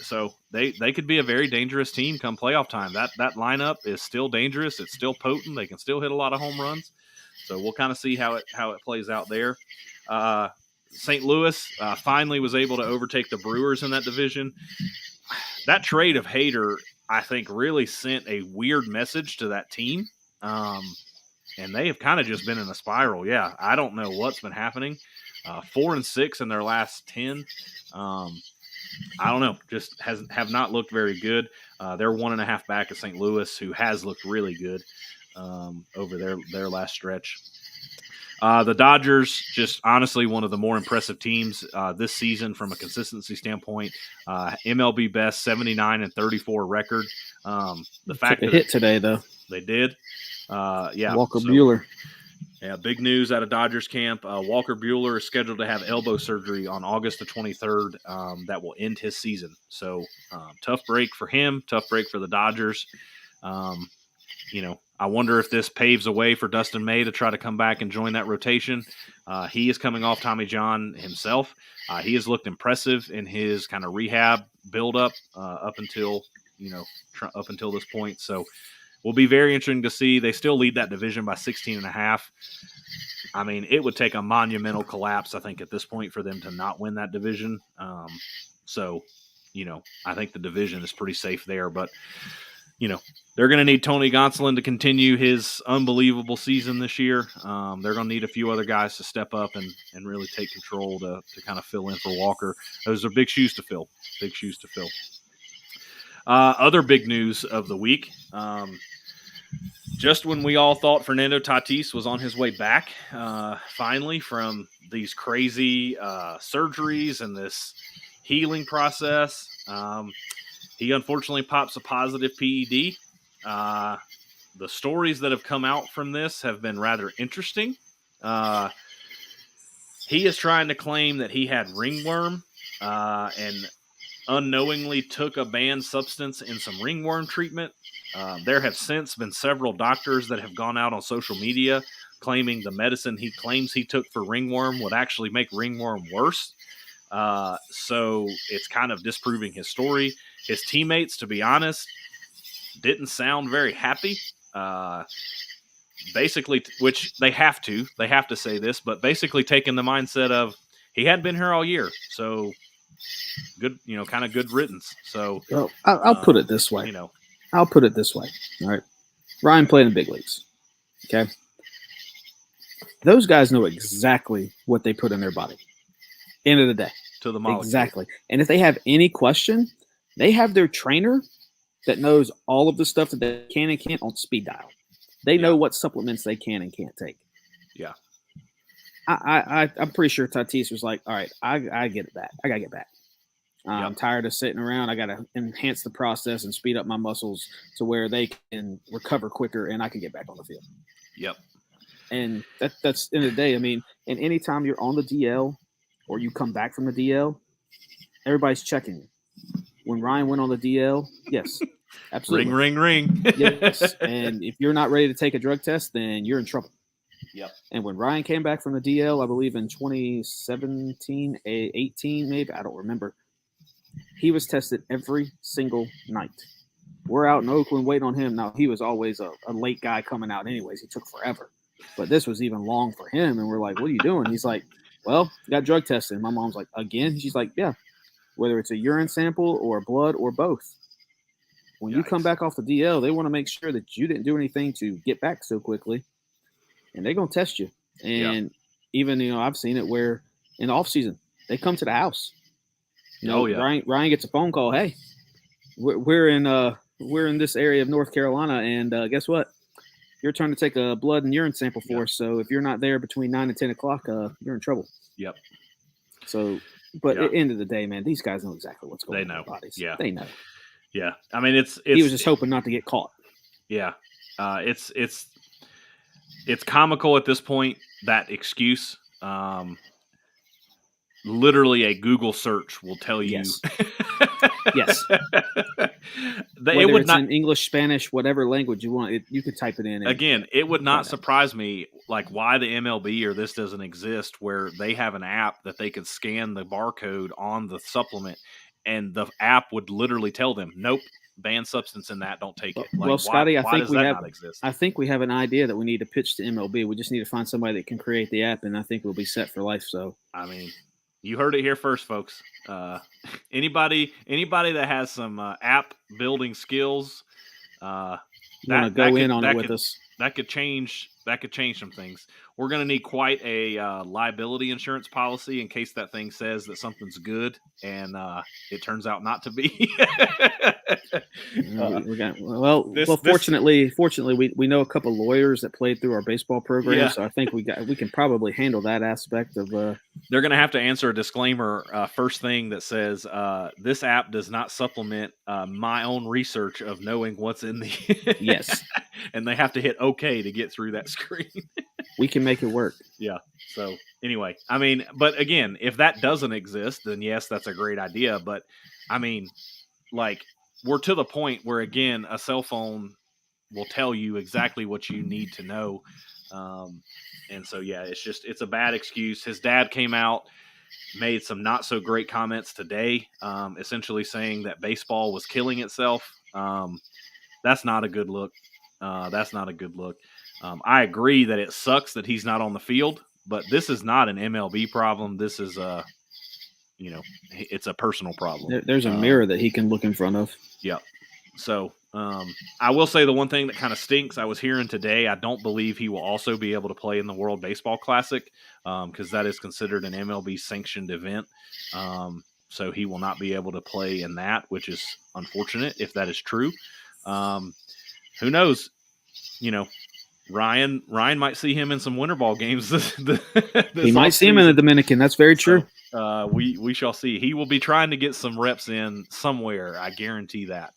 So they could be a very dangerous team come playoff time. That lineup is still dangerous. It's still potent. They can still hit a lot of home runs. So we'll kind of see how it plays out there. St. Louis finally was able to overtake the Brewers in that division. That trade of Hader, I think, really sent a weird message to that team. And they have kind of just been in a spiral. Yeah, I don't know what's been happening. 4-6 in their last 10. I don't know. Just have not looked very good. They're 1.5 back of St. Louis, who has looked really good over their last stretch. The Dodgers, just honestly one of the more impressive teams this season from a consistency standpoint. MLB best 79-34 record. The fact Took a that hit today, though. they did, yeah. Walker Buehler. Yeah, big news out of Dodgers camp. Walker Buehler is scheduled to have elbow surgery on August the 23rd. That will end his season. So tough break for him. Tough break for the Dodgers. I wonder if this paves a way for Dustin May to try to come back and join that rotation. He is coming off Tommy John himself. He has looked impressive in his kind of rehab buildup up until this point. So will be very interesting to see. They still lead that division by 16.5. I mean, it would take a monumental collapse, I think, at this point for them to not win that division. So, I think the division is pretty safe there. But, they're going to need Tony Gonsolin to continue his unbelievable season this year. They're going to need a few other guys to step up and really take control to kind of fill in for Walker. Those are big shoes to fill. Big shoes to fill. Other big news of the week. Just when we all thought Fernando Tatis was on his way back, finally, from these crazy surgeries and this healing process, he unfortunately pops a positive PED. The stories that have come out from this have been rather interesting. He is trying to claim that he had ringworm and unknowingly took a banned substance in some ringworm treatment. There have since been several doctors that have gone out on social media claiming the medicine he claims he took for ringworm would actually make ringworm worse. So it's kind of disproving his story. His teammates, to be honest, didn't sound very happy. Basically, which they have to say this, but basically taking the mindset of he hadn't been here all year. So good, kind of good riddance. So well, I'll put it this way. I'll put it this way. All right. Ryan played in the big leagues. Okay. Those guys know exactly what they put in their body. End of the day. To the molecule. Exactly. And if they have any question, they have their trainer that knows all of the stuff that they can and can't on speed dial. They know what supplements they can and can't take. Yeah. I'm pretty sure Tatis was like, all right, I get it back. I got to get back. I'm tired of sitting around. I got to enhance the process and speed up my muscles to where they can recover quicker and I can get back on the field. Yep. And that's in the day. I mean, and anytime you're on the DL or you come back from the DL, everybody's checking you. When Ryan went on the DL, yes, absolutely. Ring. Yes. And if you're not ready to take a drug test, then you're in trouble. Yep. And when Ryan came back from the DL, I believe in 2017, 18, maybe, I don't remember. He was tested every single night. We're out in Oakland waiting on him. Now, he was always a late guy coming out anyways. He took forever. But this was even long for him. And we're like, what are you doing? He's like, well, got drug tested. And my mom's like, again? She's like, yeah. Whether it's a urine sample or blood or both. When you come back off the DL, they want to make sure that you didn't do anything to get back so quickly. And they're going to test you. And even, I've seen it where in the offseason, they come to the house. Ryan gets a phone call. Hey, we're in this area of North Carolina, and guess what? Your turn to take a blood and urine sample for us. So if you're not there between 9 and 10 o'clock, you're in trouble. Yep. So, but at the end of the day, man, these guys know exactly what's going on in their bodies. Yeah. They know. Yeah. I mean, he was just hoping not to get caught. Yeah. It's comical at this point, that excuse. Literally a Google search will tell you. Yes. Yes. It would not in English, Spanish, whatever language you want. You could type it in. Again, it would not surprise me, like why the MLB or this doesn't exist, where they have an app that they could scan the barcode on the supplement, and the app would literally tell them, "Nope, banned substance in that. Don't take it." Like, well, Scotty, why does that not exist? I think we have an idea that we need to pitch to MLB. We just need to find somebody that can create the app, and I think we'll be set for life. So, I mean. You heard it here first, folks. Anybody that has some app building skills, want to go in on it with us? that could change some things. We're going to need quite a liability insurance policy in case that thing says that something's good and it turns out not to be. Fortunately, we know a couple lawyers that played through our baseball program, Yeah. so I think we can probably handle that aspect of. They're going to have to answer a disclaimer first thing that says this app does not supplement my own research of knowing what's in the. Yes. And they have to hit OK to get through that screen. We can make it work. Yeah. So anyway, I mean, but again, if that doesn't exist, then yes, that's a great idea. But I mean, like, we're to the point where, again, a cell phone will tell you exactly what you need to know. And so, yeah, it's a bad excuse. His dad came out, made some not so great comments today, essentially saying that baseball was killing itself. That's not a good look. I agree that it sucks that he's not on the field, but this is not an MLB problem. This is it's a personal problem. There's a mirror that he can look in front of. Yeah. So I will say the one thing that kind of stinks, I was hearing today, I don't believe he will also be able to play in the World Baseball Classic because that is considered an MLB sanctioned event. So he will not be able to play in that, which is unfortunate if that is true. Who knows? Ryan might see him in some winter ball games. He might see him in the Dominican. That's very true. So, we shall see. He will be trying to get some reps in somewhere. I guarantee that.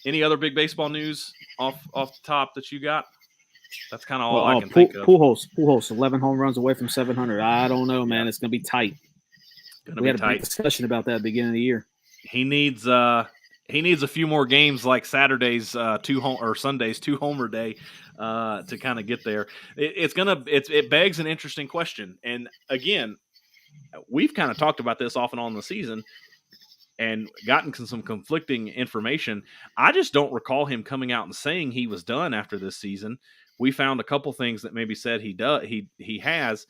Any other big baseball news off the top that you got? That's kind of all I can think of. Pujols, 11 home runs away from 700. I don't know, man. It's going to be tight. We had a big discussion about that at the beginning of the year. He needs a few more games like Saturday's Sunday's 2-homer day to kind of get there. It begs an interesting question. And again, we've kind of talked about this off and on in the season and gotten some conflicting information. I just don't recall him coming out and saying he was done after this season. We found a couple things that maybe said he has.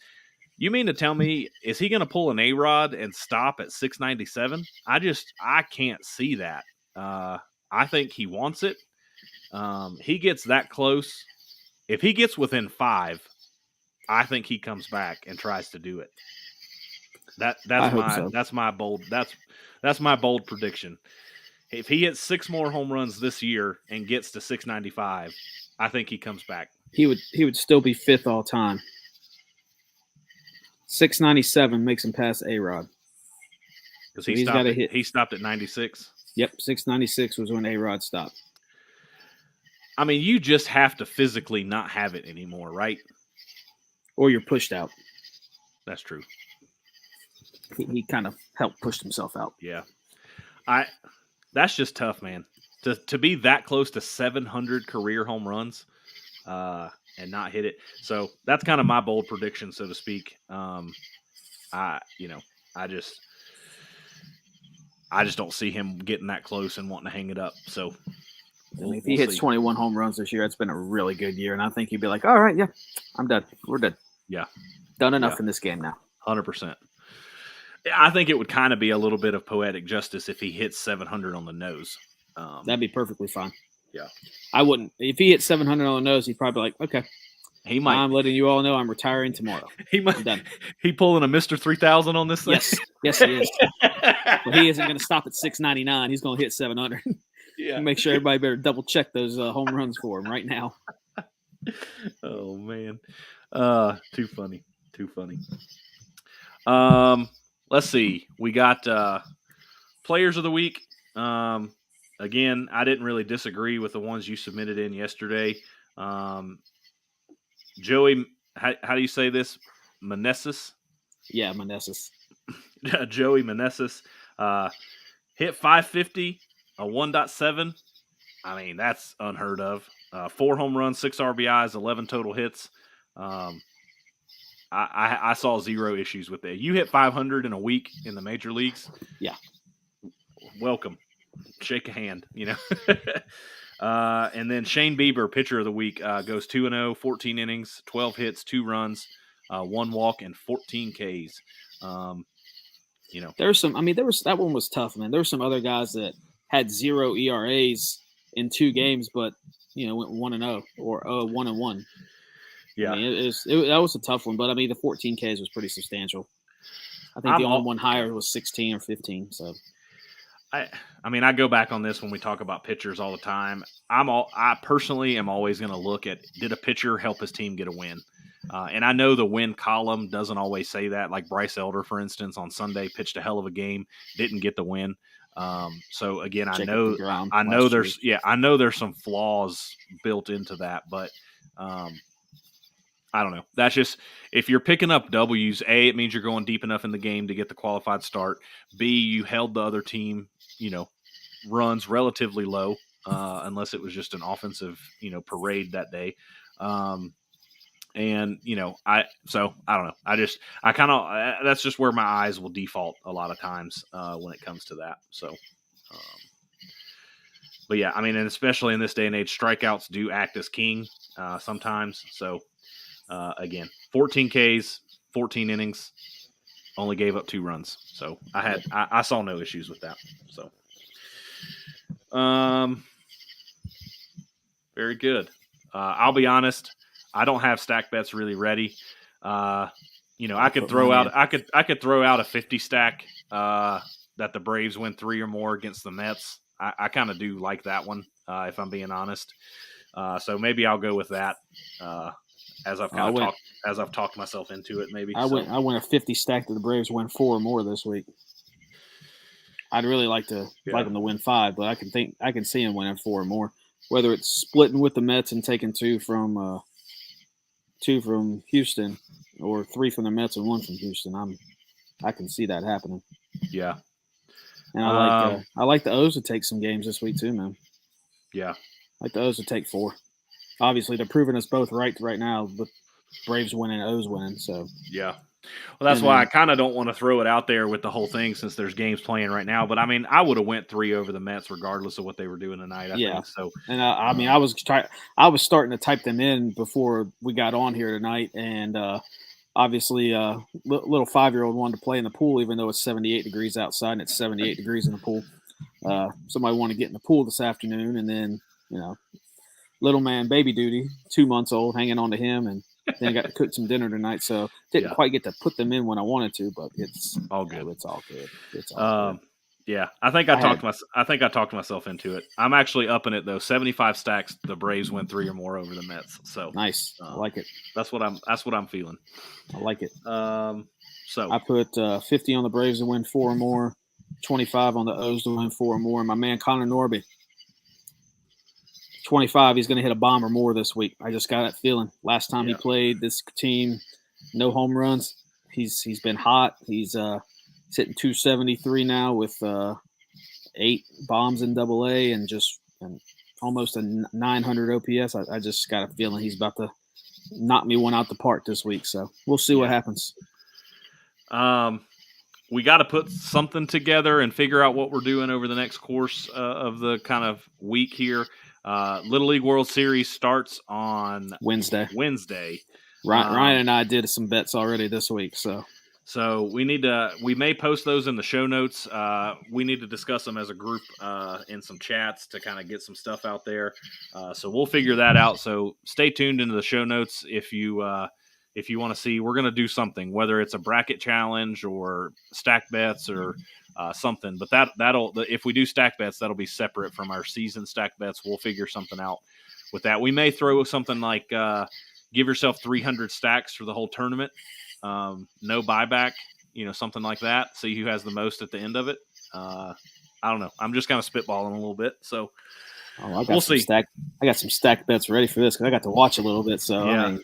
You mean to tell me, is he going to pull an A-Rod and stop at 697? I can't see that. I think he wants it. He gets that close. If he gets within 5, I think he comes back and tries to do it. That's my bold prediction. If he hits 6 more home runs this year and gets to 695, I think he comes back. He would still be 5th all time. 697 makes him pass A-Rod. Because he stopped at 96. Yep, 696 was when A-Rod stopped. I mean, you just have to physically not have it anymore, right? Or you're pushed out. That's true. He kind of helped push himself out. Yeah. That's just tough, man. To be that close to 700 career home runs and not hit it. So that's kind of my bold prediction, so to speak. I just don't see him getting that close and wanting to hang it up. So if he hits 21 home runs this year, it's been a really good year. And I think he'd be like, all right, yeah, I'm done. We're done. Yeah. Done enough in this game now. 100%. I think it would kind of be a little bit of poetic justice if he hits 700 on the nose. That'd be perfectly fine. Yeah. I wouldn't. If he hit 700 on the nose, he'd probably be like, okay. He might. I'm letting you all know I'm retiring tomorrow. He might. I'm done. He pulling a Mr. 3000 on this thing? Yes, he is. But he isn't going to stop at 699. He's going to hit 700. Yeah. Make sure everybody better double check those home runs for him right now. Oh man, too funny. Let's see. We got players of the week. Again, I didn't really disagree with the ones you submitted in yesterday. Joey, how do you say this? Meneses? Yeah, Meneses. Joey Meneses hit 550, a 1.7. I mean, that's unheard of. 4 home runs, 6 RBIs, 11 total hits. I saw 0 issues with that. You hit 500 in a week in the major leagues. Yeah. Welcome. Shake a hand, and then Shane Bieber, pitcher of the week, goes 2-0, 14 innings, 12 hits, 2 runs, 1 walk, and 14 Ks. There's some. I mean, that one was tough, man. There were some other guys that had 0 ERAs in 2 games, but went 1-0 or 1-1. Yeah. I mean, that was a tough one, but I mean, the 14 Ks was pretty substantial. I think the only one higher was 16 or 15. So, I mean, I go back on this when we talk about pitchers all the time. I personally am always going to look at, did a pitcher help his team get a win? And I know the win column doesn't always say that. Like Bryce Elder, for instance, on Sunday pitched a hell of a game, didn't get the win. So again, I know there's some flaws built into that, but I don't know. That's just, if you're picking up W's, A, it means you're going deep enough in the game to get the qualified start. B, you held the other team, runs relatively low, unless it was just an offensive, parade that day. And I don't know. That's just where my eyes will default a lot of times when it comes to that. So, but yeah, I mean, and especially in this day and age, strikeouts do act as king sometimes. So, again, 14 Ks, 14 innings, only gave up 2 runs. So I saw no issues with that. So, very good. I'll be honest, I don't have stack bets really ready. I could throw out a 50 stack that the Braves win 3 or more against the Mets. I kind of do like that one, if I'm being honest. So maybe I'll go with that. As I've talked myself into it, maybe. I went a 50 stack that the Braves win 4 or more this week. I'd really like them to win 5, but I can see them winning 4 or more. Whether it's splitting with the Mets and taking 2 from Houston, or 3 from the Mets and 1 from Houston, I can see that happening. Yeah, and I like the O's to take some games this week too, man. Yeah, I like the O's to take 4. Obviously, they're proving us both right now, but Braves winning, O's winning. So yeah. Well, that's why I kind of don't want to throw it out there with the whole thing, since there's games playing right now. But I mean, I would have went 3 over the Mets regardless of what they were doing tonight. I think so. And I mean, I was starting to type them in before we got on here tonight, and obviously, little 5-year-old wanted to play in the pool, even though it's 78 degrees outside and it's 78 degrees in the pool. Somebody wanted to get in the pool this afternoon, and then little man, baby duty, 2 months old, hanging on to him, and then I got to cook some dinner tonight, so didn't quite get to put them in when I wanted to, but it's all good. It's all good. It's all good. Yeah, I think I talked myself into it. I'm actually upping it though. 75 stacks. The Braves win 3 or more over the Mets. So nice. I like it. That's what I'm feeling. I like it. So I put 50 on the Braves to win 4 or more, 25 on the O's to win 4 or more, and my man Connor Norby, 25, he's going to hit a bomb or more this week. I just got that feeling. Last time he played this team, no home runs. He's been hot. He's hitting 273 now with 8 bombs in Double-A and almost a 900 OPS. I just got a feeling he's about to knock me one out the park this week. So we'll see what happens. We got to put something together and figure out what we're doing over the next course of the kind of week here. Little League World Series starts on Wednesday. Ryan and I did some bets already this week, so we may post those in the show notes. We need to discuss them as a group in some chats to kind of get some stuff out there. So we'll figure that out. So stay tuned into the show notes if you want to see. We're going to do something, whether it's a bracket challenge or stack bets or something. But if we do stack bets, that'll be separate from our season stack bets. We'll figure something out with that. We may throw something like give yourself 300 stacks for the whole tournament. No buyback, something like that. See who has the most at the end of it. I don't know. I'm just kind of spitballing a little bit. So we'll see. I got some stack bets ready for this because I got to watch a little bit. So yeah.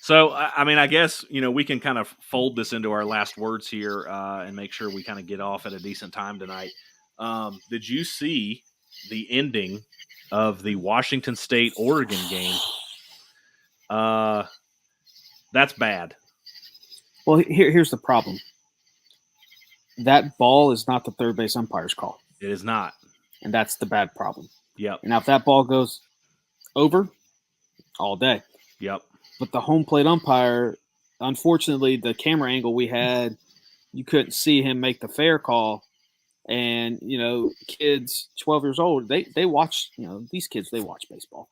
So, I mean, I guess, we can kind of fold this into our last words here and make sure we kind of get off at a decent time tonight. Did you see the ending of the Washington State-Oregon game? That's bad. Well, here's the problem. That ball is not the third base umpire's call. It is not. And that's the bad problem. Yep. And now if that ball goes over, all day. Yep. But the home plate umpire, unfortunately, the camera angle we had, you couldn't see him make the fair call And kids 12 years old, they watch. These kids, they watch baseball.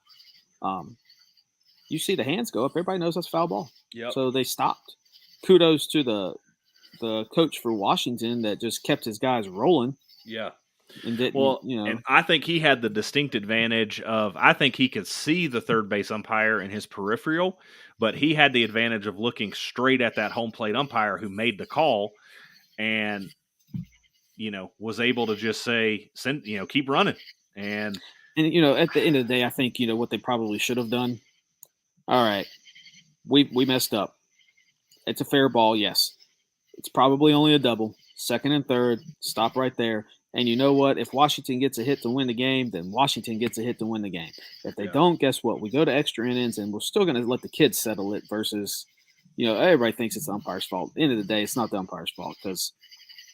You see the hands go up, everybody knows that's foul ball. Yep. So they stopped. Kudos to the coach for Washington that just kept his guys rolling. Yeah. And didn't, Well, and I think he had the distinct advantage of, I think he could see the third base umpire in his peripheral, but he had the advantage of looking straight at that home plate umpire who made the call and, was able to just say, keep running. And at the end of the day, I think, what they probably should have done. All right, we messed up. It's a fair ball, yes. It's probably only a double. Second and third, stop right there. And you know what? If Washington gets a hit to win the game, then Washington gets a hit to win the game. If they don't, guess what? We go to extra innings, and we're still going to let the kids settle it versus, everybody thinks it's the umpire's fault. At the end of the day, it's not the umpire's fault because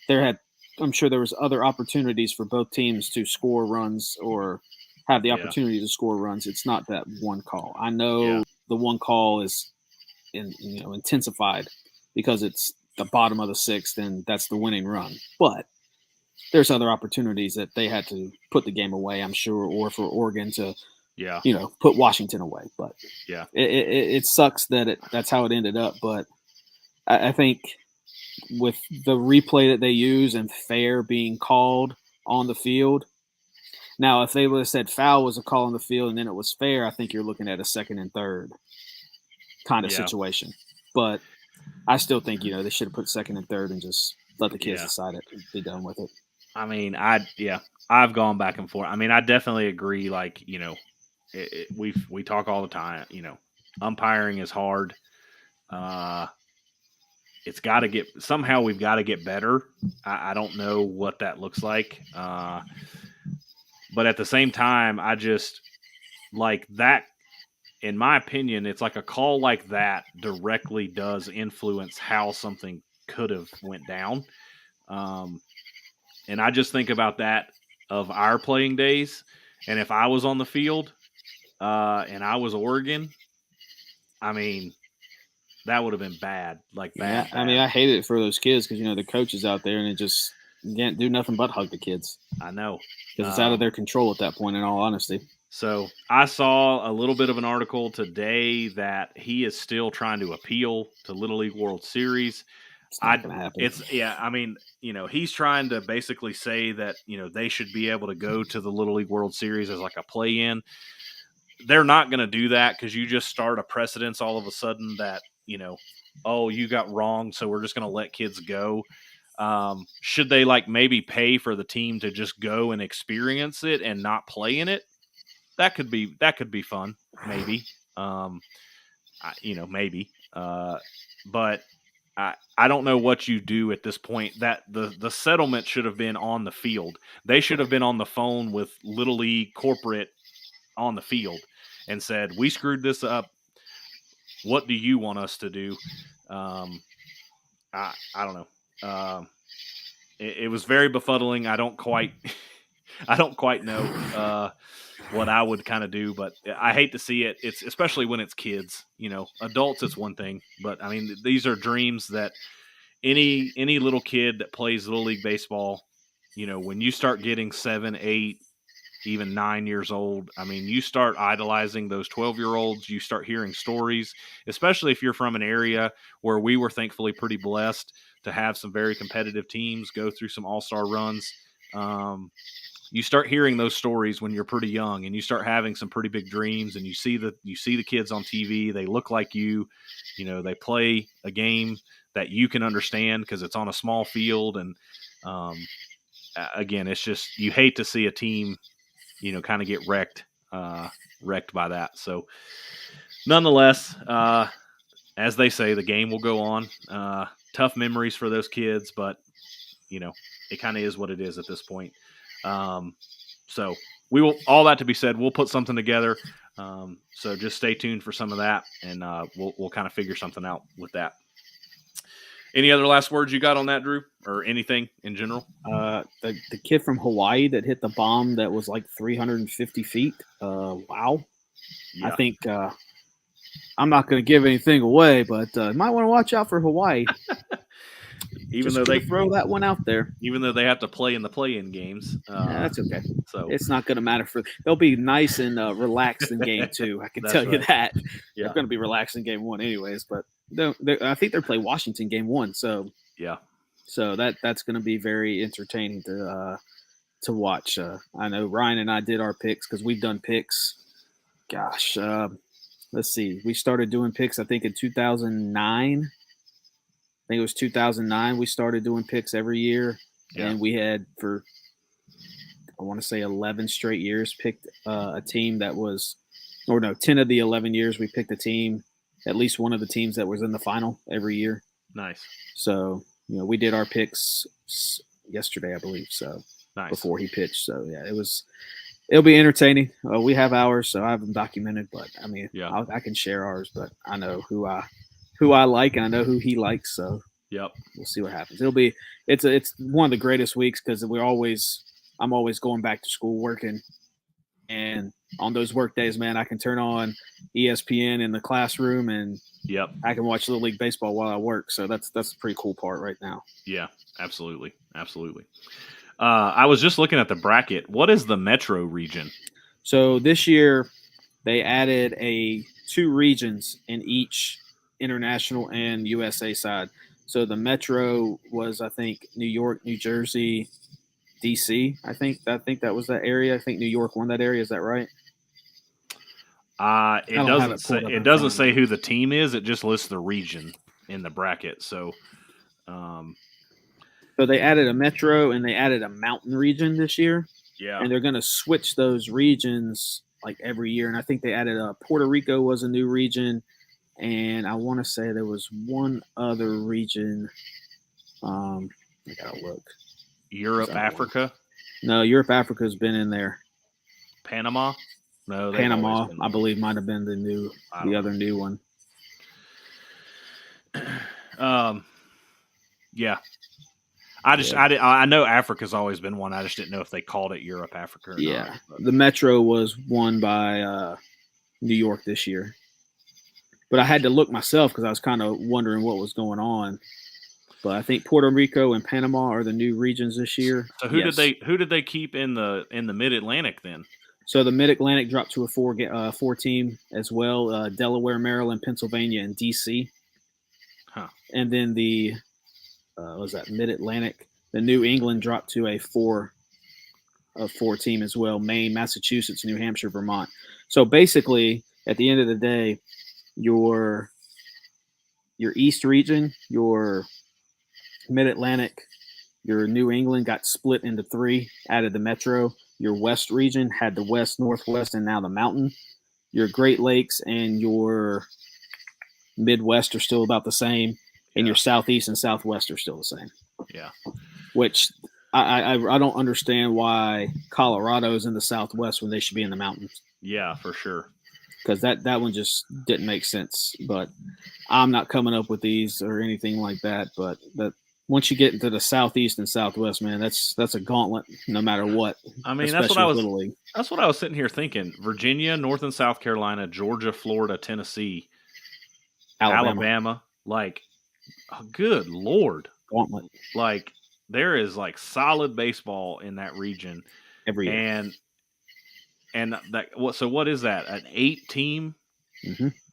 I'm sure there was other opportunities for both teams to score runs or have the opportunity to score runs. It's not that one call. I know the one call is intensified because it's the bottom of the sixth, and that's the winning run. But there's other opportunities that they had to put the game away, I'm sure, or for Oregon to, put Washington away. But it sucks that that's how it ended up. But I think with the replay that they use and fair being called on the field. Now, if they would have said foul was a call on the field and then it was fair, I think you're looking at a second and third kind of situation. But I still think, they should have put second and third and just let the kids decide it and be done with it. I mean, I've gone back and forth. I mean, I definitely agree. Like, we talk all the time, umpiring is hard. It's got to get, somehow we've got to get better. I don't know what that looks like. But at the same time, I just like that. In my opinion, it's like a call like that directly does influence how something could have went down. And I just think about that of our playing days. And if I was on the field and I was Oregon, I mean, that would have been bad. Like bad. I mean, I hated it for those kids because, the coach is out there and it just can't do nothing but hug the kids. I know. Because it's out of their control at that point, in all honesty. So I saw a little bit of an article today that he is still trying to appeal to Little League World Series. It's not going to happen. I mean, he's trying to basically say that, they should be able to go to the Little League World Series as like a play-in. They're not going to do that because you just start a precedence all of a sudden that, oh, you got wrong, so we're just going to let kids go. Should they maybe pay for the team to just go and experience it and not play in it? That could be fun, maybe. Maybe. But I don't know what you do at this point. That the settlement should have been on the field. They should have been on the phone with Little League corporate on the field and said, "We screwed this up. What do you want us to do?" I don't know. It was very befuddling. I don't quite know what I would kind of do, but I hate to see it. It's especially when it's kids. Adults, it's one thing, but I mean, these are dreams that any little kid that plays Little League baseball, when you start getting 7, 8, even 9 years old, I mean, you start idolizing those 12-year-olds. You start hearing stories, especially if you're from an area where we were thankfully pretty blessed to have some very competitive teams go through some all-star runs. You start hearing those stories when you're pretty young, and you start having some pretty big dreams, and you see the kids on TV. They look like you, they play a game that you can understand because it's on a small field. And again, it's just, you hate to see a team, kind of get wrecked by that. So nonetheless, as they say, the game will go on. Tough memories for those kids, but it kind of is what it is at this point. So we will, all that to be said, we'll put something together. So just stay tuned for some of that, and we'll kind of figure something out with that. Any other last words you got on that, Drew, or anything in general? The kid from Hawaii that hit the bomb that was like 350 feet. Wow. Yeah. I think I'm not going to give anything away, but you might want to watch out for Hawaii. even Just though gonna they throw that one out there. have to play in the play-in games. That's okay. So It's not going to matter for. They'll be nice and relaxed in game 2. I can That's tell you right. that. Yeah. They're going to be relaxed in game 1, anyways. But I think they're playing Washington game 1. So yeah, that's going to be very entertaining to watch. I know Ryan and I did our picks because we've done picks. Gosh, let's see. We started doing picks, I think, in 2009. I think it was 2009. We started doing picks every year, and we had for I want to say 11 straight years picked a team that was, or no, 10 of the 11 years we picked a team, at least one of the teams that was in the final every year. Nice. So we did our picks yesterday, I believe. So nice. Before he pitched. So yeah, it'll be entertaining. We have ours, so I have them documented. But I mean, I can share ours. But I know who I like, and I know who he likes. So we'll see what happens. It's one of the greatest weeks because I'm always going back to school working, and on those work days, man, I can turn on ESPN in the classroom and I can watch Little League Baseball while I work. So that's a pretty cool part right now. Yeah, absolutely. I was just looking at the bracket. What is the Metro region? So this year they added 2 regions in each international and USA side. So the Metro was, I think, New York, New Jersey, DC. I think that was that area. I think New York won that area. Is that right? It doesn't say who the team is. It just lists the region in the bracket. So they added a Metro and they added a mountain region this year. Yeah. And they're going to switch those regions like every year. And I think they added Puerto Rico was a new region. And I want to say there was one other region. I got to look. Europe, Africa? No, Europe, Africa has been in there. Panama? No, Panama, I believe, might have been the other new one. Yeah. I know Africa's always been one. I just didn't know if they called it Europe, Africa or not. The Metro was won by New York this year. But I had to look myself because I was kind of wondering what was going on. But I think Puerto Rico and Panama are the new regions this year. So who did they keep in the Mid-Atlantic then? So the Mid-Atlantic dropped to a 4 team as well. Delaware, Maryland, Pennsylvania, and DC. Huh. And then the Mid-Atlantic? The New England dropped to a 4 team as well. Maine, Massachusetts, New Hampshire, Vermont. So basically, at the end of the day, your East region, your Mid-Atlantic, your New England got split into 3, added the Metro. Your West region had the West, Northwest, and now the Mountain. Your Great Lakes and your Midwest are still about the same, and your Southeast and Southwest are still the same. Yeah. Which I don't understand why Colorado's in the Southwest when they should be in the mountains. Yeah, for sure. Because that one just didn't make sense. But I'm not coming up with these or anything like that. But once you get into the Southeast and Southwest, man, that's a gauntlet no matter what. I mean, that's what I was sitting here thinking. Virginia, North and South Carolina, Georgia, Florida, Tennessee, Alabama. Like, oh, good Lord. Gauntlet. Like, there is like solid baseball in that region every year. And what is that? An 8-team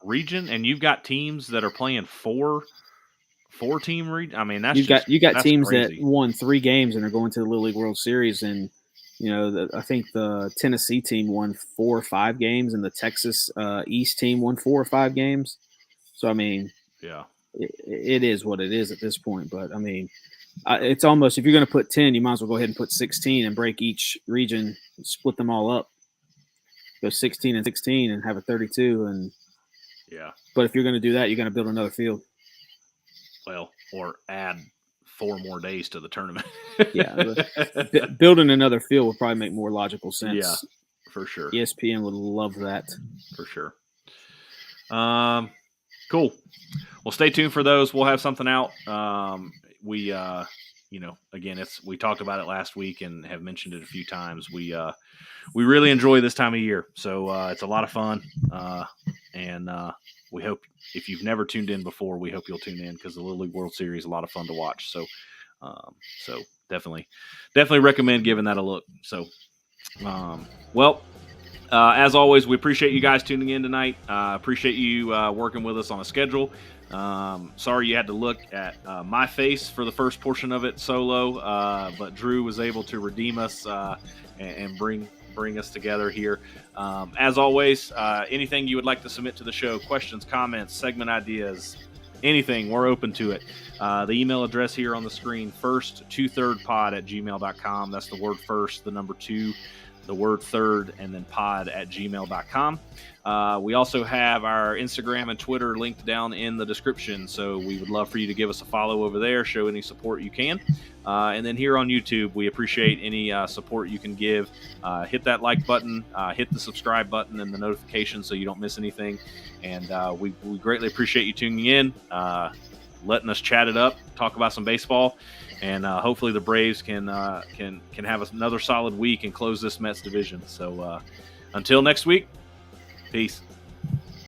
region, and you've got teams that are playing 4-team region. I mean, you got teams crazy. that won 3 games and are going to the Little League World Series, and I think the Tennessee team won 4 or 5 games, and the Texas East team won 4 or 5 games. So I mean, it is what it is at this point. But I mean, it's almost, if you're going to put 10, you might as well go ahead and put 16 and break each region, split them all up. Go 16 and 16 and have a 32. And but if you're going to do that, you're going to build another field. Well, or add 4 more days to the tournament. Building another field would probably make more logical sense. Yeah, for sure. ESPN would love that. For sure. Cool. Well, stay tuned for those. We'll have something out. We again, we talked about it last week and have mentioned it a few times. We really enjoy this time of year, so it's a lot of fun, and we hope if you've never tuned in before, we hope you'll tune in because the Little League World Series is a lot of fun to watch. So definitely recommend giving that a look. So, well, as always, we appreciate you guys tuning in tonight. Appreciate you working with us on a schedule. Sorry you had to look at my face for the first portion of it solo, but Drew was able to redeem us and bring us together here. As always, anything you would like to submit to the show, questions, comments, segment ideas, anything, we're open to it. The email address here on the screen, first23rdpod@gmail.com. That's the word first, the number 2, the word third, and then pod@gmail.com. We also have our Instagram and Twitter linked down in the description, so we would love for you to give us a follow over there, show any support you can. And then here on YouTube, we appreciate any support you can give. Hit that like button, hit the subscribe button and the notification so you don't miss anything. And we greatly appreciate you tuning in, letting us chat it up, talk about some baseball. And hopefully the Braves can have another solid week and close this Mets division. So until next week, peace.